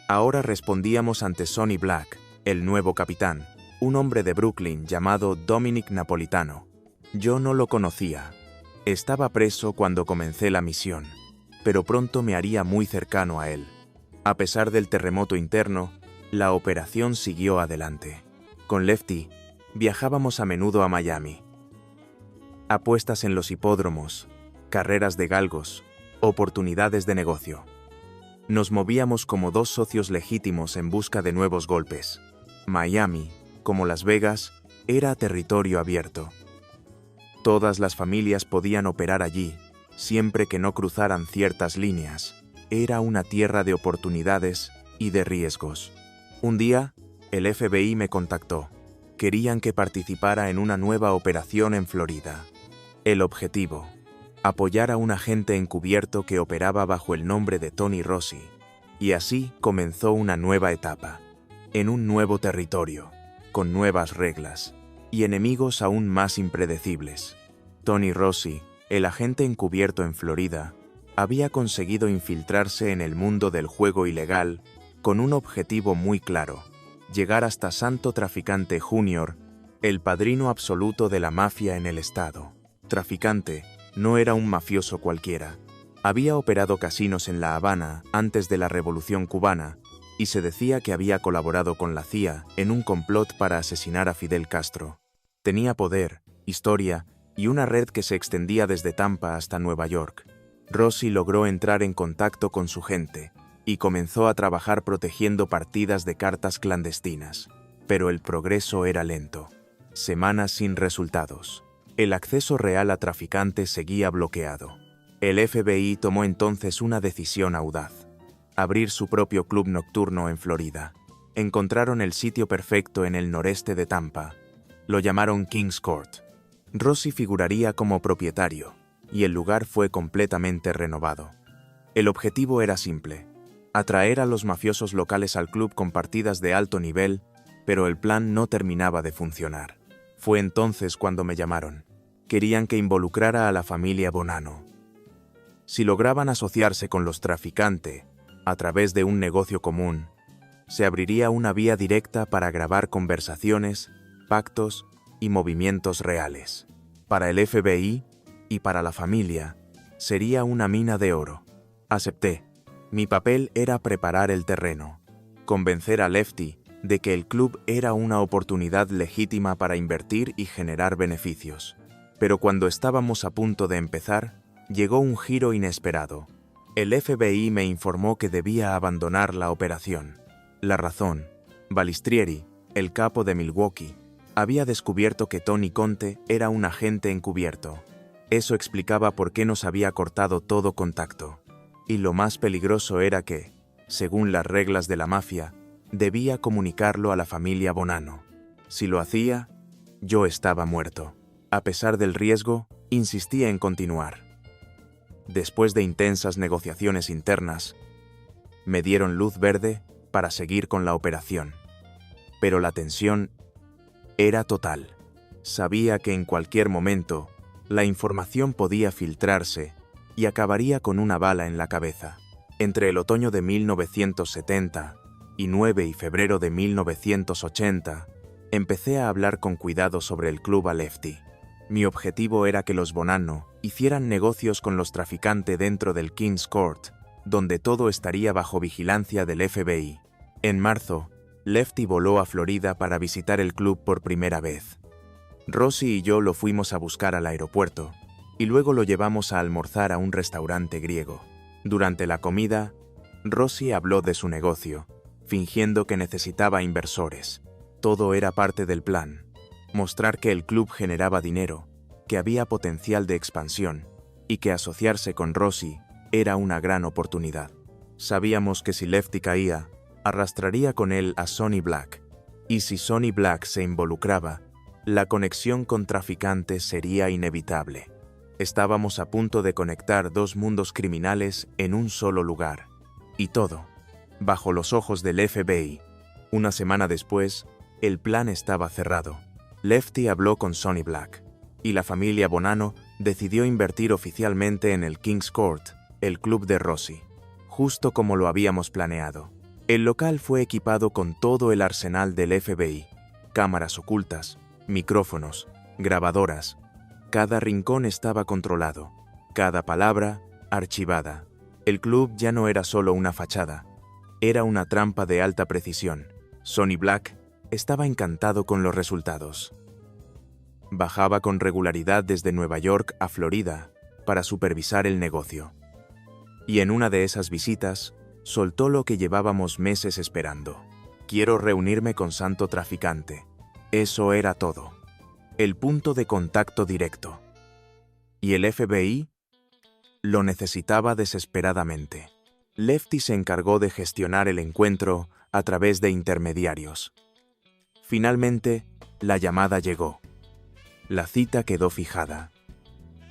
Ahora respondíamos ante Sonny Black, el nuevo capitán, un hombre de Brooklyn llamado Dominic Napolitano. Yo no lo conocía. Estaba preso cuando comencé la misión, pero pronto me haría muy cercano a él. A pesar del terremoto interno, la operación siguió adelante. Con Lefty, viajábamos a menudo a Miami. Apuestas en los hipódromos, carreras de galgos, oportunidades de negocio. Nos movíamos como 2 socios legítimos en busca de nuevos golpes. Miami, como Las Vegas, era territorio abierto. Todas las familias podían operar allí, siempre que no cruzaran ciertas líneas. Era una tierra de oportunidades y de riesgos. Un día, el FBI me contactó. Querían que participara en una nueva operación en Florida. El objetivo: apoyar a un agente encubierto que operaba bajo el nombre de Tony Rossi. Y así comenzó una nueva etapa, en un nuevo territorio, con nuevas reglas y enemigos aún más impredecibles. Tony Rossi, el agente encubierto en Florida, había conseguido infiltrarse en el mundo del juego ilegal con un objetivo muy claro: llegar hasta Santo Traficante Jr., el padrino absoluto de la mafia en el estado. Traficante no era un mafioso cualquiera. Había operado casinos en La Habana antes de la Revolución Cubana y se decía que había colaborado con la CIA en un complot para asesinar a Fidel Castro. Tenía poder, historia y una red que se extendía desde Tampa hasta Nueva York. Rossi logró entrar en contacto con su gente y comenzó a trabajar protegiendo partidas de cartas clandestinas. Pero el progreso era lento. Semanas sin resultados. El acceso real a traficantes seguía bloqueado. El FBI tomó entonces una decisión audaz: abrir su propio club nocturno en Florida. Encontraron el sitio perfecto en el noreste de Tampa. Lo llamaron Kings Court. Rossi figuraría como propietario, y el lugar fue completamente renovado. El objetivo era simple: atraer a los mafiosos locales al club con partidas de alto nivel, pero el plan no terminaba de funcionar. Fue entonces cuando me llamaron. Querían que involucrara a la familia Bonanno. Si lograban asociarse con los traficantes a través de un negocio común, se abriría una vía directa para grabar conversaciones, pactos y movimientos reales. Para el FBI y para la familia, sería una mina de oro. Acepté. Mi papel era preparar el terreno, convencer a Lefty de que el club era una oportunidad legítima para invertir y generar beneficios. Pero cuando estábamos a punto de empezar, llegó un giro inesperado. El FBI me informó que debía abandonar la operación. La razón: Balistrieri, el capo de Milwaukee, había descubierto que Tony Conte era un agente encubierto. Eso explicaba por qué nos había cortado todo contacto. Y lo más peligroso era que, según las reglas de la mafia, debía comunicarlo a la familia Bonanno. Si lo hacía, yo estaba muerto. A pesar del riesgo, insistía en continuar. Después de intensas negociaciones internas, me dieron luz verde para seguir con la operación. Pero la tensión era total. Sabía que en cualquier momento la información podía filtrarse y acabaría con una bala en la cabeza. Entre el otoño de 1979 y febrero de 1980, empecé a hablar con cuidado sobre el club Alefti. Mi objetivo era que los Bonanno hicieran negocios con los traficantes dentro del King's Court, donde todo estaría bajo vigilancia del FBI. En marzo, Lefty voló a Florida para visitar el club por primera vez. Rossi y yo lo fuimos a buscar al aeropuerto, y luego lo llevamos a almorzar a un restaurante griego. Durante la comida, Rossi habló de su negocio, fingiendo que necesitaba inversores. Todo era parte del plan: mostrar que el club generaba dinero, que había potencial de expansión, y que asociarse con Rossi era una gran oportunidad. Sabíamos que si Lefty caía, arrastraría con él a Sonny Black, y si Sonny Black se involucraba, la conexión con traficantes sería inevitable. Estábamos a punto de conectar dos mundos criminales en un solo lugar. Y todo, bajo los ojos del FBI. Una semana después, el plan estaba cerrado. Lefty habló con Sonny Black, y la familia Bonanno decidió invertir oficialmente en el King's Court, el club de Rossi, justo como lo habíamos planeado. El local fue equipado con todo el arsenal del FBI: cámaras ocultas, micrófonos, grabadoras. Cada rincón estaba controlado, cada palabra archivada. El club ya no era solo una fachada, era una trampa de alta precisión. Sonny Black estaba encantado con los resultados. Bajaba con regularidad desde Nueva York a Florida para supervisar el negocio. Y en una de esas visitas, soltó lo que llevábamos meses esperando: quiero reunirme con Santo Traficante. Eso era todo. El punto de contacto directo. ¿Y el FBI? Lo necesitaba desesperadamente. Lefty se encargó de gestionar el encuentro a través de intermediarios. Finalmente, la llamada llegó. La cita quedó fijada.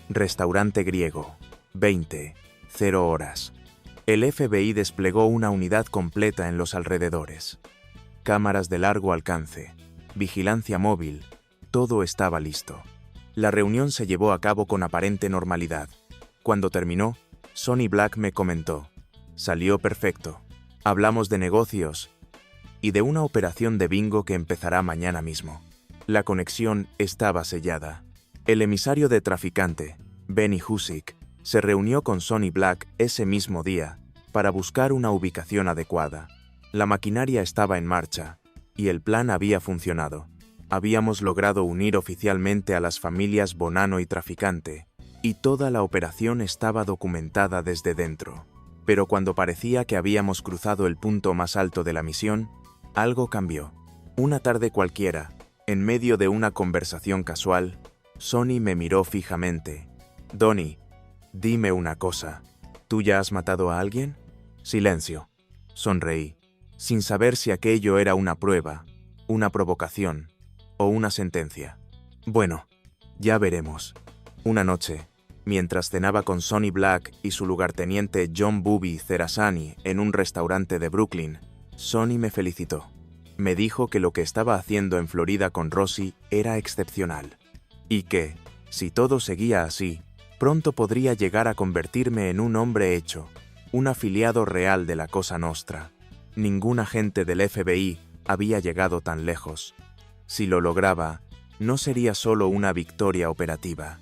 Restaurante griego, 0 horas. El FBI desplegó una unidad completa en los alrededores. Cámaras de largo alcance, vigilancia móvil, todo estaba listo. La reunión se llevó a cabo con aparente normalidad. Cuando terminó, Sonny Black me comentó: salió perfecto. Hablamos de negocios y de una operación de bingo que empezará mañana mismo. La conexión estaba sellada. El emisario de traficante, Benny Husick, se reunió con Sonny Black ese mismo día para buscar una ubicación adecuada. La maquinaria estaba en marcha y el plan había funcionado. Habíamos logrado unir oficialmente a las familias Bonanno y Traficante, y toda la operación estaba documentada desde dentro. Pero cuando parecía que habíamos cruzado el punto más alto de la misión, algo cambió. Una tarde cualquiera, en medio de una conversación casual, Sonny me miró fijamente. «Donnie, dime una cosa. ¿Tú ya has matado a alguien?» Silencio. Sonreí, sin saber si aquello era una prueba, una provocación o una sentencia. Bueno, ya veremos. Una noche, mientras cenaba con Sonny Black y su lugarteniente John Booby Cerasani en un restaurante de Brooklyn, Sonny me felicitó. Me dijo que lo que estaba haciendo en Florida con Rossi era excepcional, y que, si todo seguía así, pronto podría llegar a convertirme en un hombre hecho, un afiliado real de la Cosa Nostra. Ningún agente del FBI había llegado tan lejos. Si lo lograba, no sería solo una victoria operativa,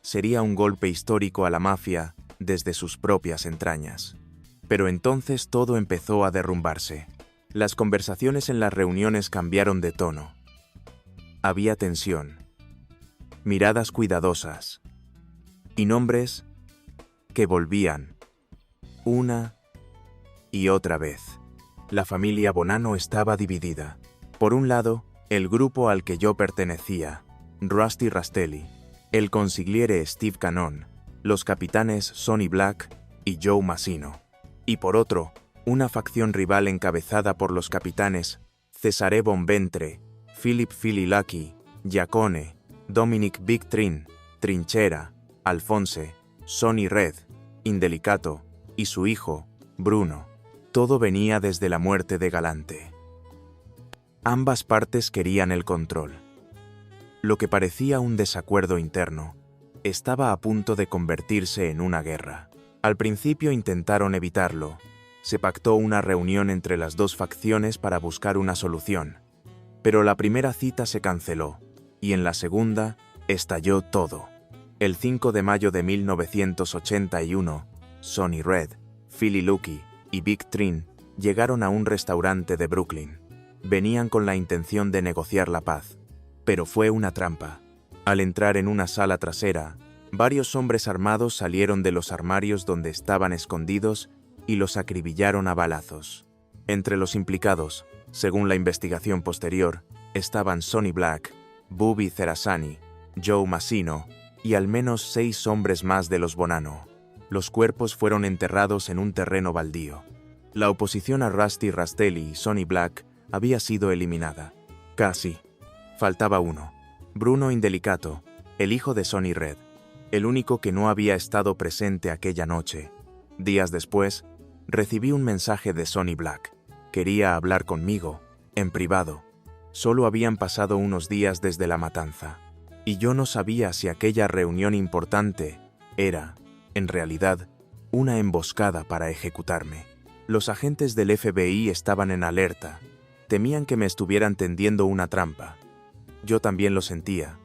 sería un golpe histórico a la mafia desde sus propias entrañas. Pero entonces todo empezó a derrumbarse. Las conversaciones en las reuniones cambiaron de tono. Había tensión, miradas cuidadosas y nombres que volvían Una y otra vez. La familia Bonanno estaba dividida. Por un lado, el grupo al que yo pertenecía, Rusty Rastelli, el consigliere Steve Cannon, los capitanes Sonny Black y Joe Massino. Y por otro, una facción rival encabezada por los capitanes Cesare Bonventre, Philip Philly Lucky, Giacone, Dominic Big Trin, Trinchera, Alphonse, Sonny Red, Indelicato y su hijo, Bruno. Todo venía desde la muerte de Galante. Ambas partes querían el control. Lo que parecía un desacuerdo interno estaba a punto de convertirse en una guerra. Al principio intentaron evitarlo. Se pactó una reunión entre las dos facciones para buscar una solución. Pero la primera cita se canceló, y en la segunda estalló todo. El 5 de mayo de 1981, Sonny Red, Philly Lucky y Big Trin llegaron a un restaurante de Brooklyn. Venían con la intención de negociar la paz, pero fue una trampa. Al entrar en una sala trasera, varios hombres armados salieron de los armarios donde estaban escondidos y los acribillaron a balazos. Entre los implicados, según la investigación posterior, estaban Sonny Black, Bobby Cerasani, Joe Massino y al menos 6 hombres más de los Bonanno. Los cuerpos fueron enterrados en un terreno baldío. La oposición a Rusty Rastelli y Sonny Black había sido eliminada. Casi. Faltaba uno. Bruno Indelicato, el hijo de Sonny Red, el único que no había estado presente aquella noche. Días después, recibí un mensaje de Sonny Black. Quería hablar conmigo, en privado. Solo habían pasado unos días desde la matanza, y yo no sabía si aquella reunión importante era, en realidad, una emboscada para ejecutarme. Los agentes del FBI estaban en alerta. Temían que me estuvieran tendiendo una trampa. Yo también lo sentía.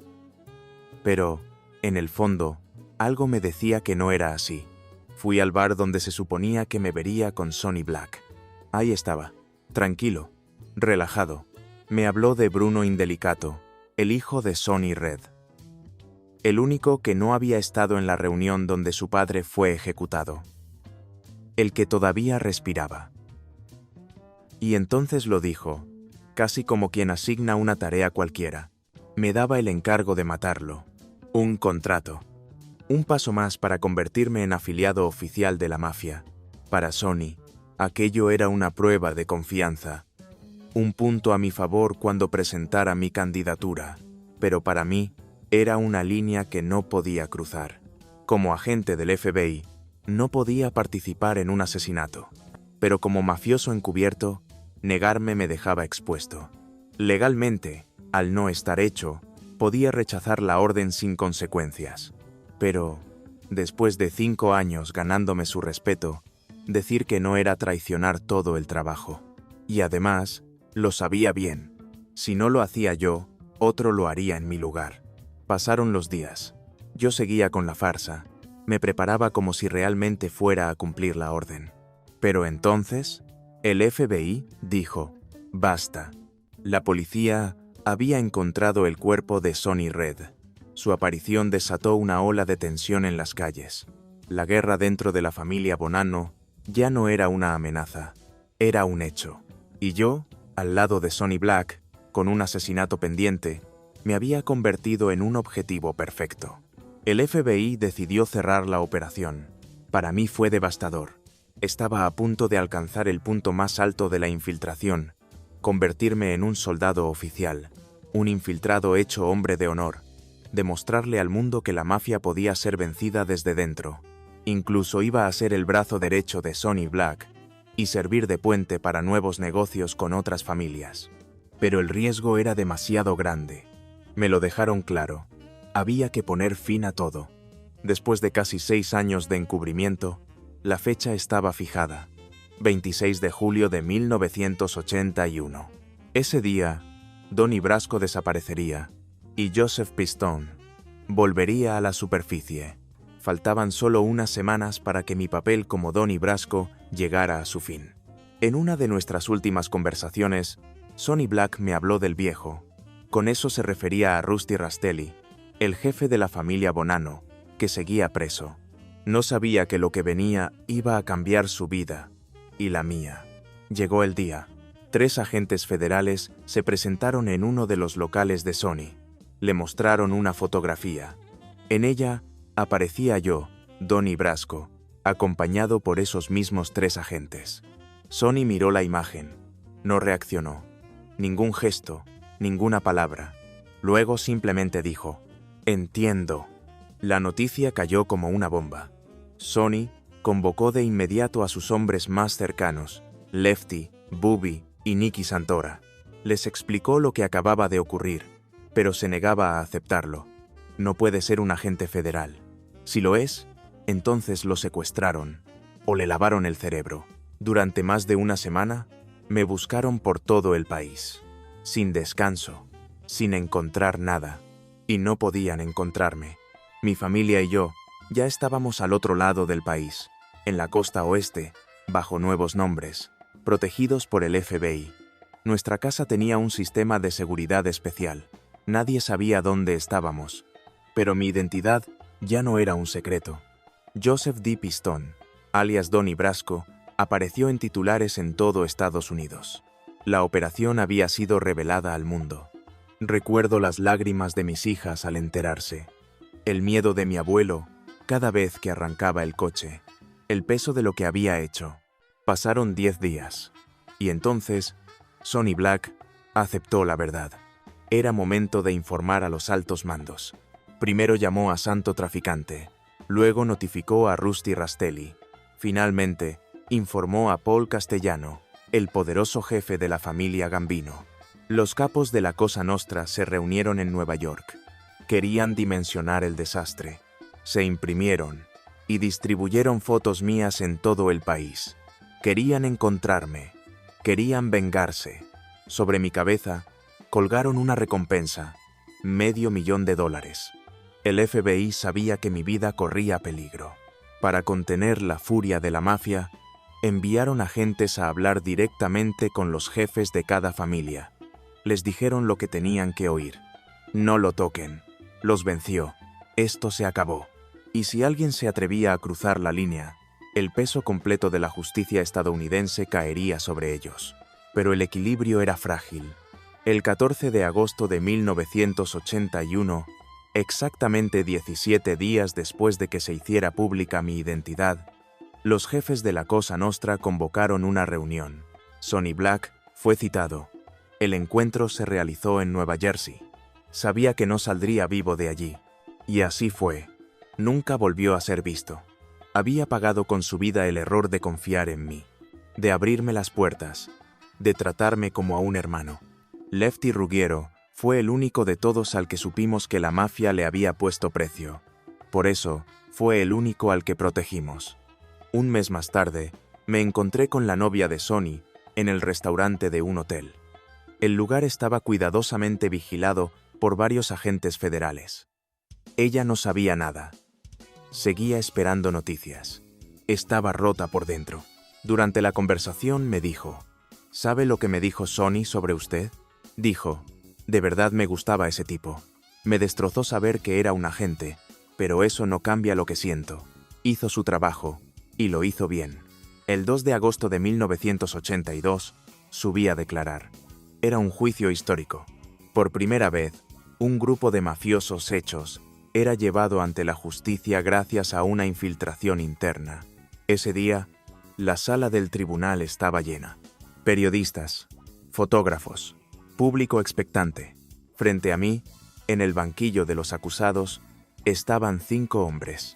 Pero, en el fondo, algo me decía que no era así. Fui al bar donde se suponía que me vería con Sonny Black. Ahí estaba, tranquilo, relajado. Me habló de Bruno Indelicato, el hijo de Sonny Red. El único que no había estado en la reunión donde su padre fue ejecutado. El que todavía respiraba. Y entonces lo dijo, casi como quien asigna una tarea cualquiera. Me daba el encargo de matarlo. Un contrato. Un paso más para convertirme en afiliado oficial de la mafia. Para Sonny, aquello era una prueba de confianza. Un punto a mi favor cuando presentara mi candidatura. Pero para mí, era una línea que no podía cruzar. Como agente del FBI, no podía participar en un asesinato. Pero como mafioso encubierto, negarme me dejaba expuesto. Legalmente, al no estar hecho, podía rechazar la orden sin consecuencias. Pero, después de 5 años ganándome su respeto, decir que no era traicionar todo el trabajo. Y además, lo sabía bien. Si no lo hacía yo, otro lo haría en mi lugar. Pasaron los días. Yo seguía con la farsa. Me preparaba como si realmente fuera a cumplir la orden. Pero entonces, el FBI dijo, basta. La policía había encontrado el cuerpo de Sonny Red. Su aparición desató una ola de tensión en las calles. La guerra dentro de la familia Bonanno ya no era una amenaza, era un hecho. Y yo, al lado de Sonny Black, con un asesinato pendiente, me había convertido en un objetivo perfecto. El FBI decidió cerrar la operación. Para mí fue devastador. Estaba a punto de alcanzar el punto más alto de la infiltración, convertirme en un soldado oficial, un infiltrado hecho hombre de honor, demostrarle al mundo que la mafia podía ser vencida desde dentro. Incluso iba a ser el brazo derecho de Sonny Black y servir de puente para nuevos negocios con otras familias. Pero el riesgo era demasiado grande. Me lo dejaron claro. Había que poner fin a todo. Después de casi 6 años de encubrimiento, la fecha estaba fijada, 26 de julio de 1981. Ese día, Donnie Brasco desaparecería y Joseph Pistone volvería a la superficie. Faltaban solo unas semanas para que mi papel como Donnie Brasco llegara a su fin. En una de nuestras últimas conversaciones, Sonny Black me habló del viejo. Con eso se refería a Rusty Rastelli, el jefe de la familia Bonanno, que seguía preso. No sabía que lo que venía iba a cambiar su vida y la mía. Llegó el día. 3 agentes federales se presentaron en uno de los locales de Sony. Le mostraron una fotografía. En ella aparecía yo, Donnie Brasco, acompañado por esos mismos 3 agentes. Sony miró la imagen. No reaccionó. Ningún gesto, ninguna palabra. Luego simplemente dijo: «Entiendo». La noticia cayó como una bomba. Sony convocó de inmediato a sus hombres más cercanos, Lefty, Booby y Nicky Santora. Les explicó lo que acababa de ocurrir, pero se negaba a aceptarlo. No puede ser un agente federal. Si lo es, entonces lo secuestraron o le lavaron el cerebro. Durante más de una semana, me buscaron por todo el país, sin descanso, sin encontrar nada, y no podían encontrarme. Mi familia y yo ya estábamos al otro lado del país, en la costa oeste, bajo nuevos nombres, protegidos por el FBI. Nuestra casa tenía un sistema de seguridad especial. Nadie sabía dónde estábamos, pero mi identidad ya no era un secreto. Joseph D. Pistone, alias Donnie Brasco, apareció en titulares en todo Estados Unidos. La operación había sido revelada al mundo. Recuerdo las lágrimas de mis hijas al enterarse, el miedo de mi abuelo cada vez que arrancaba el coche, el peso de lo que había hecho. Pasaron 10 días, y entonces Sonny Black aceptó la verdad. Era momento de informar a los altos mandos. Primero llamó a Santo Traficante, luego notificó a Rusty Rastelli. Finalmente, informó a Paul Castellano, el poderoso jefe de la familia Gambino. Los capos de la Cosa Nostra se reunieron en Nueva York. Querían dimensionar el desastre. Se imprimieron y distribuyeron fotos mías en todo el país. Querían encontrarme. Querían vengarse. Sobre mi cabeza colgaron una recompensa, $500,000. El FBI sabía que mi vida corría peligro. Para contener la furia de la mafia, enviaron agentes a hablar directamente con los jefes de cada familia. Les dijeron lo que tenían que oír. No lo toquen. Los venció. Esto se acabó. Y si alguien se atrevía a cruzar la línea, el peso completo de la justicia estadounidense caería sobre ellos. Pero el equilibrio era frágil. El 14 de agosto de 1981, exactamente 17 días después de que se hiciera pública mi identidad, los jefes de la Cosa Nostra convocaron una reunión. Sonny Black fue citado. El encuentro se realizó en Nueva Jersey. Sabía que no saldría vivo de allí. Y así fue. Nunca volvió a ser visto. Había pagado con su vida el error de confiar en mí, de abrirme las puertas, de tratarme como a un hermano. Lefty Ruggiero fue el único de todos al que supimos que la mafia le había puesto precio. Por eso, fue el único al que protegimos. Un mes más tarde, me encontré con la novia de Sonny en el restaurante de un hotel. El lugar estaba cuidadosamente vigilado por varios agentes federales. Ella no sabía nada. Seguía esperando noticias. Estaba rota por dentro. Durante la conversación me dijo: ¿sabe lo que me dijo Sonny sobre usted? Dijo: de verdad me gustaba ese tipo. Me destrozó saber que era un agente, pero eso no cambia lo que siento. Hizo su trabajo, y lo hizo bien. El 2 de agosto de 1982, subí a declarar. Era un juicio histórico. Por primera vez, un grupo de mafiosos hechos era llevado ante la justicia gracias a una infiltración interna. Ese día, la sala del tribunal estaba llena. Periodistas, fotógrafos, público expectante. Frente a mí, en el banquillo de los acusados, estaban 5 hombres: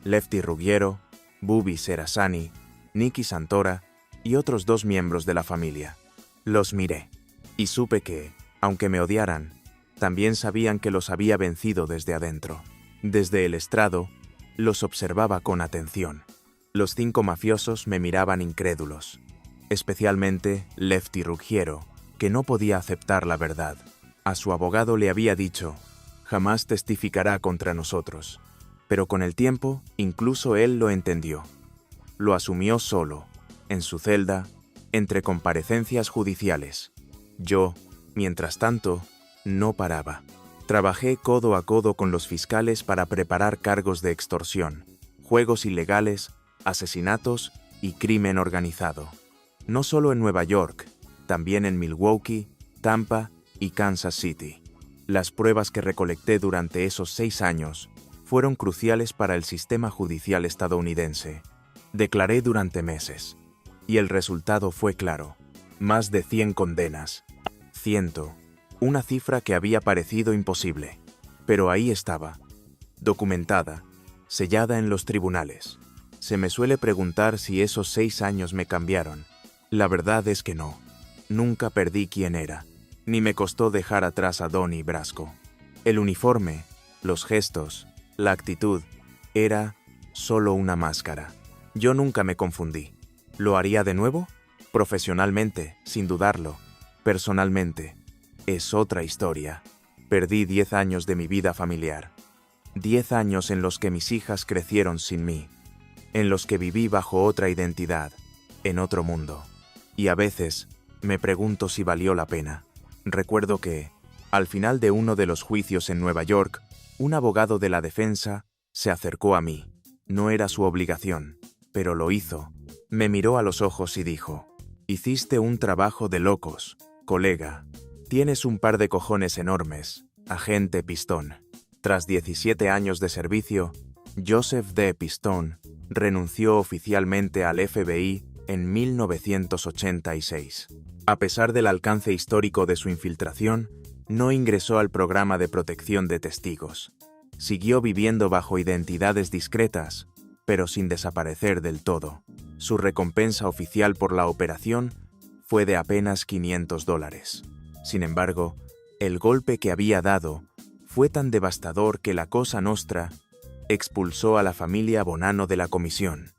Lefty Ruggiero, Booby Serasani, Nicky Santora y otros 2 miembros de la familia. Los miré y supe que, aunque me odiaran, también sabían que los había vencido desde adentro. Desde el estrado, los observaba con atención. Los 5 mafiosos me miraban incrédulos, especialmente Lefty Ruggiero, que no podía aceptar la verdad. A su abogado le había dicho: jamás testificará contra nosotros. Pero con el tiempo, incluso él lo entendió. Lo asumió solo, en su celda, entre comparecencias judiciales. Yo, mientras tanto, no paraba. Trabajé codo a codo con los fiscales para preparar cargos de extorsión, juegos ilegales, asesinatos y crimen organizado. No solo en Nueva York, también en Milwaukee, Tampa y Kansas City. Las pruebas que recolecté durante esos 6 años fueron cruciales para el sistema judicial estadounidense. Declaré durante meses, y el resultado fue claro. Más de 100 condenas. 100, una cifra que había parecido imposible. Pero ahí estaba, documentada, sellada en los tribunales. Se me suele preguntar si esos 6 años me cambiaron. La verdad es que no. Nunca perdí quién era, ni me costó dejar atrás a Donnie Brasco. El uniforme, los gestos, la actitud, era solo una máscara. Yo nunca me confundí. ¿Lo haría de nuevo? Profesionalmente, sin dudarlo. Personalmente, es otra historia. Perdí 10 años de mi vida familiar. 10 años en los que mis hijas crecieron sin mí. En los que viví bajo otra identidad, en otro mundo. Y a veces, me pregunto si valió la pena. Recuerdo que, al final de uno de los juicios en Nueva York, un abogado de la defensa se acercó a mí. No era su obligación, pero lo hizo. Me miró a los ojos y dijo: «Hiciste un trabajo de locos, colega. Tienes un par de cojones enormes, agente Pistón». Tras 17 años de servicio, Joseph D. Pistón renunció oficialmente al FBI en 1986. A pesar del alcance histórico de su infiltración, no ingresó al programa de protección de testigos. Siguió viviendo bajo identidades discretas, pero sin desaparecer del todo. Su recompensa oficial por la operación fue de apenas $500. Sin embargo, el golpe que había dado fue tan devastador que la Cosa Nostra expulsó a la familia Bonanno de la comisión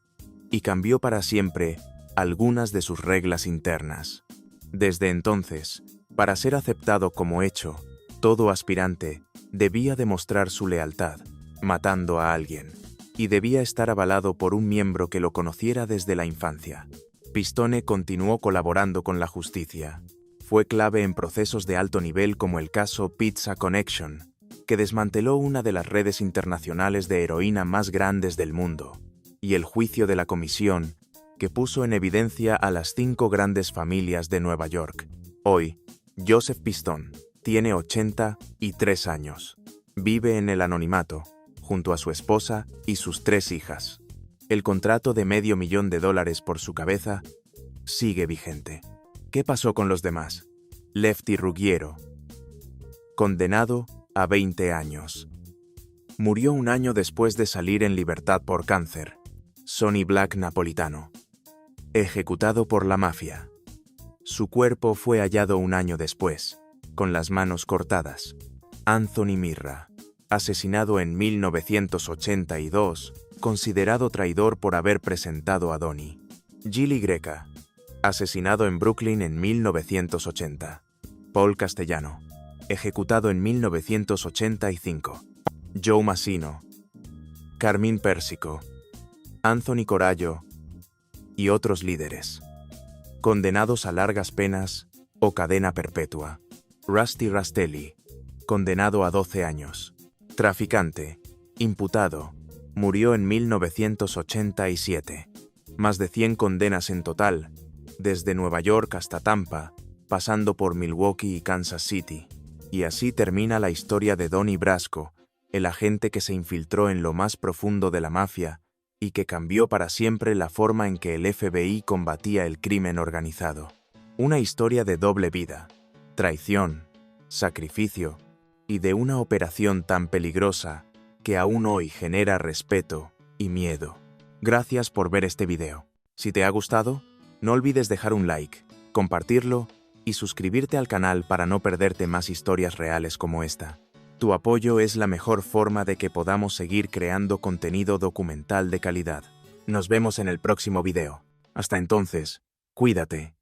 y cambió para siempre algunas de sus reglas internas. Desde entonces, para ser aceptado como hecho, todo aspirante debía demostrar su lealtad, matando a alguien, y debía estar avalado por un miembro que lo conociera desde la infancia. Pistone continuó colaborando con la justicia. Fue clave en procesos de alto nivel como el caso Pizza Connection, que desmanteló una de las redes internacionales de heroína más grandes del mundo, y el juicio de la comisión, que puso en evidencia a las 5 grandes familias de Nueva York. Hoy, Joseph Pistone tiene 83 años. Vive en el anonimato, junto a su esposa y sus 3 hijas. El contrato de $500,000 por su cabeza sigue vigente. ¿Qué pasó con los demás? Lefty Ruggiero, condenado a 20 años. Murió un año después de salir en libertad por cáncer. Sonny Black Napolitano, ejecutado por la mafia. Su cuerpo fue hallado un año después, con las manos cortadas. Anthony Mirra, asesinado en 1982, considerado traidor por haber presentado a Donnie. Gilly Greca, asesinado en Brooklyn en 1980. Paul Castellano, ejecutado en 1985. Joe Massino, Carmine Persico, Anthony Corallo y otros líderes, condenados a largas penas o cadena perpetua. Rusty Rastelli, condenado a 12 años. Traficante, imputado, murió en 1987. Más de 100 condenas en total, desde Nueva York hasta Tampa, pasando por Milwaukee y Kansas City. Y así termina la historia de Donnie Brasco, el agente que se infiltró en lo más profundo de la mafia y que cambió para siempre la forma en que el FBI combatía el crimen organizado. Una historia de doble vida, traición, sacrificio y de una operación tan peligrosa que aún hoy genera respeto y miedo. Gracias por ver este video. Si te ha gustado, no olvides dejar un like, compartirlo y suscribirte al canal para no perderte más historias reales como esta. Tu apoyo es la mejor forma de que podamos seguir creando contenido documental de calidad. Nos vemos en el próximo video. Hasta entonces, cuídate.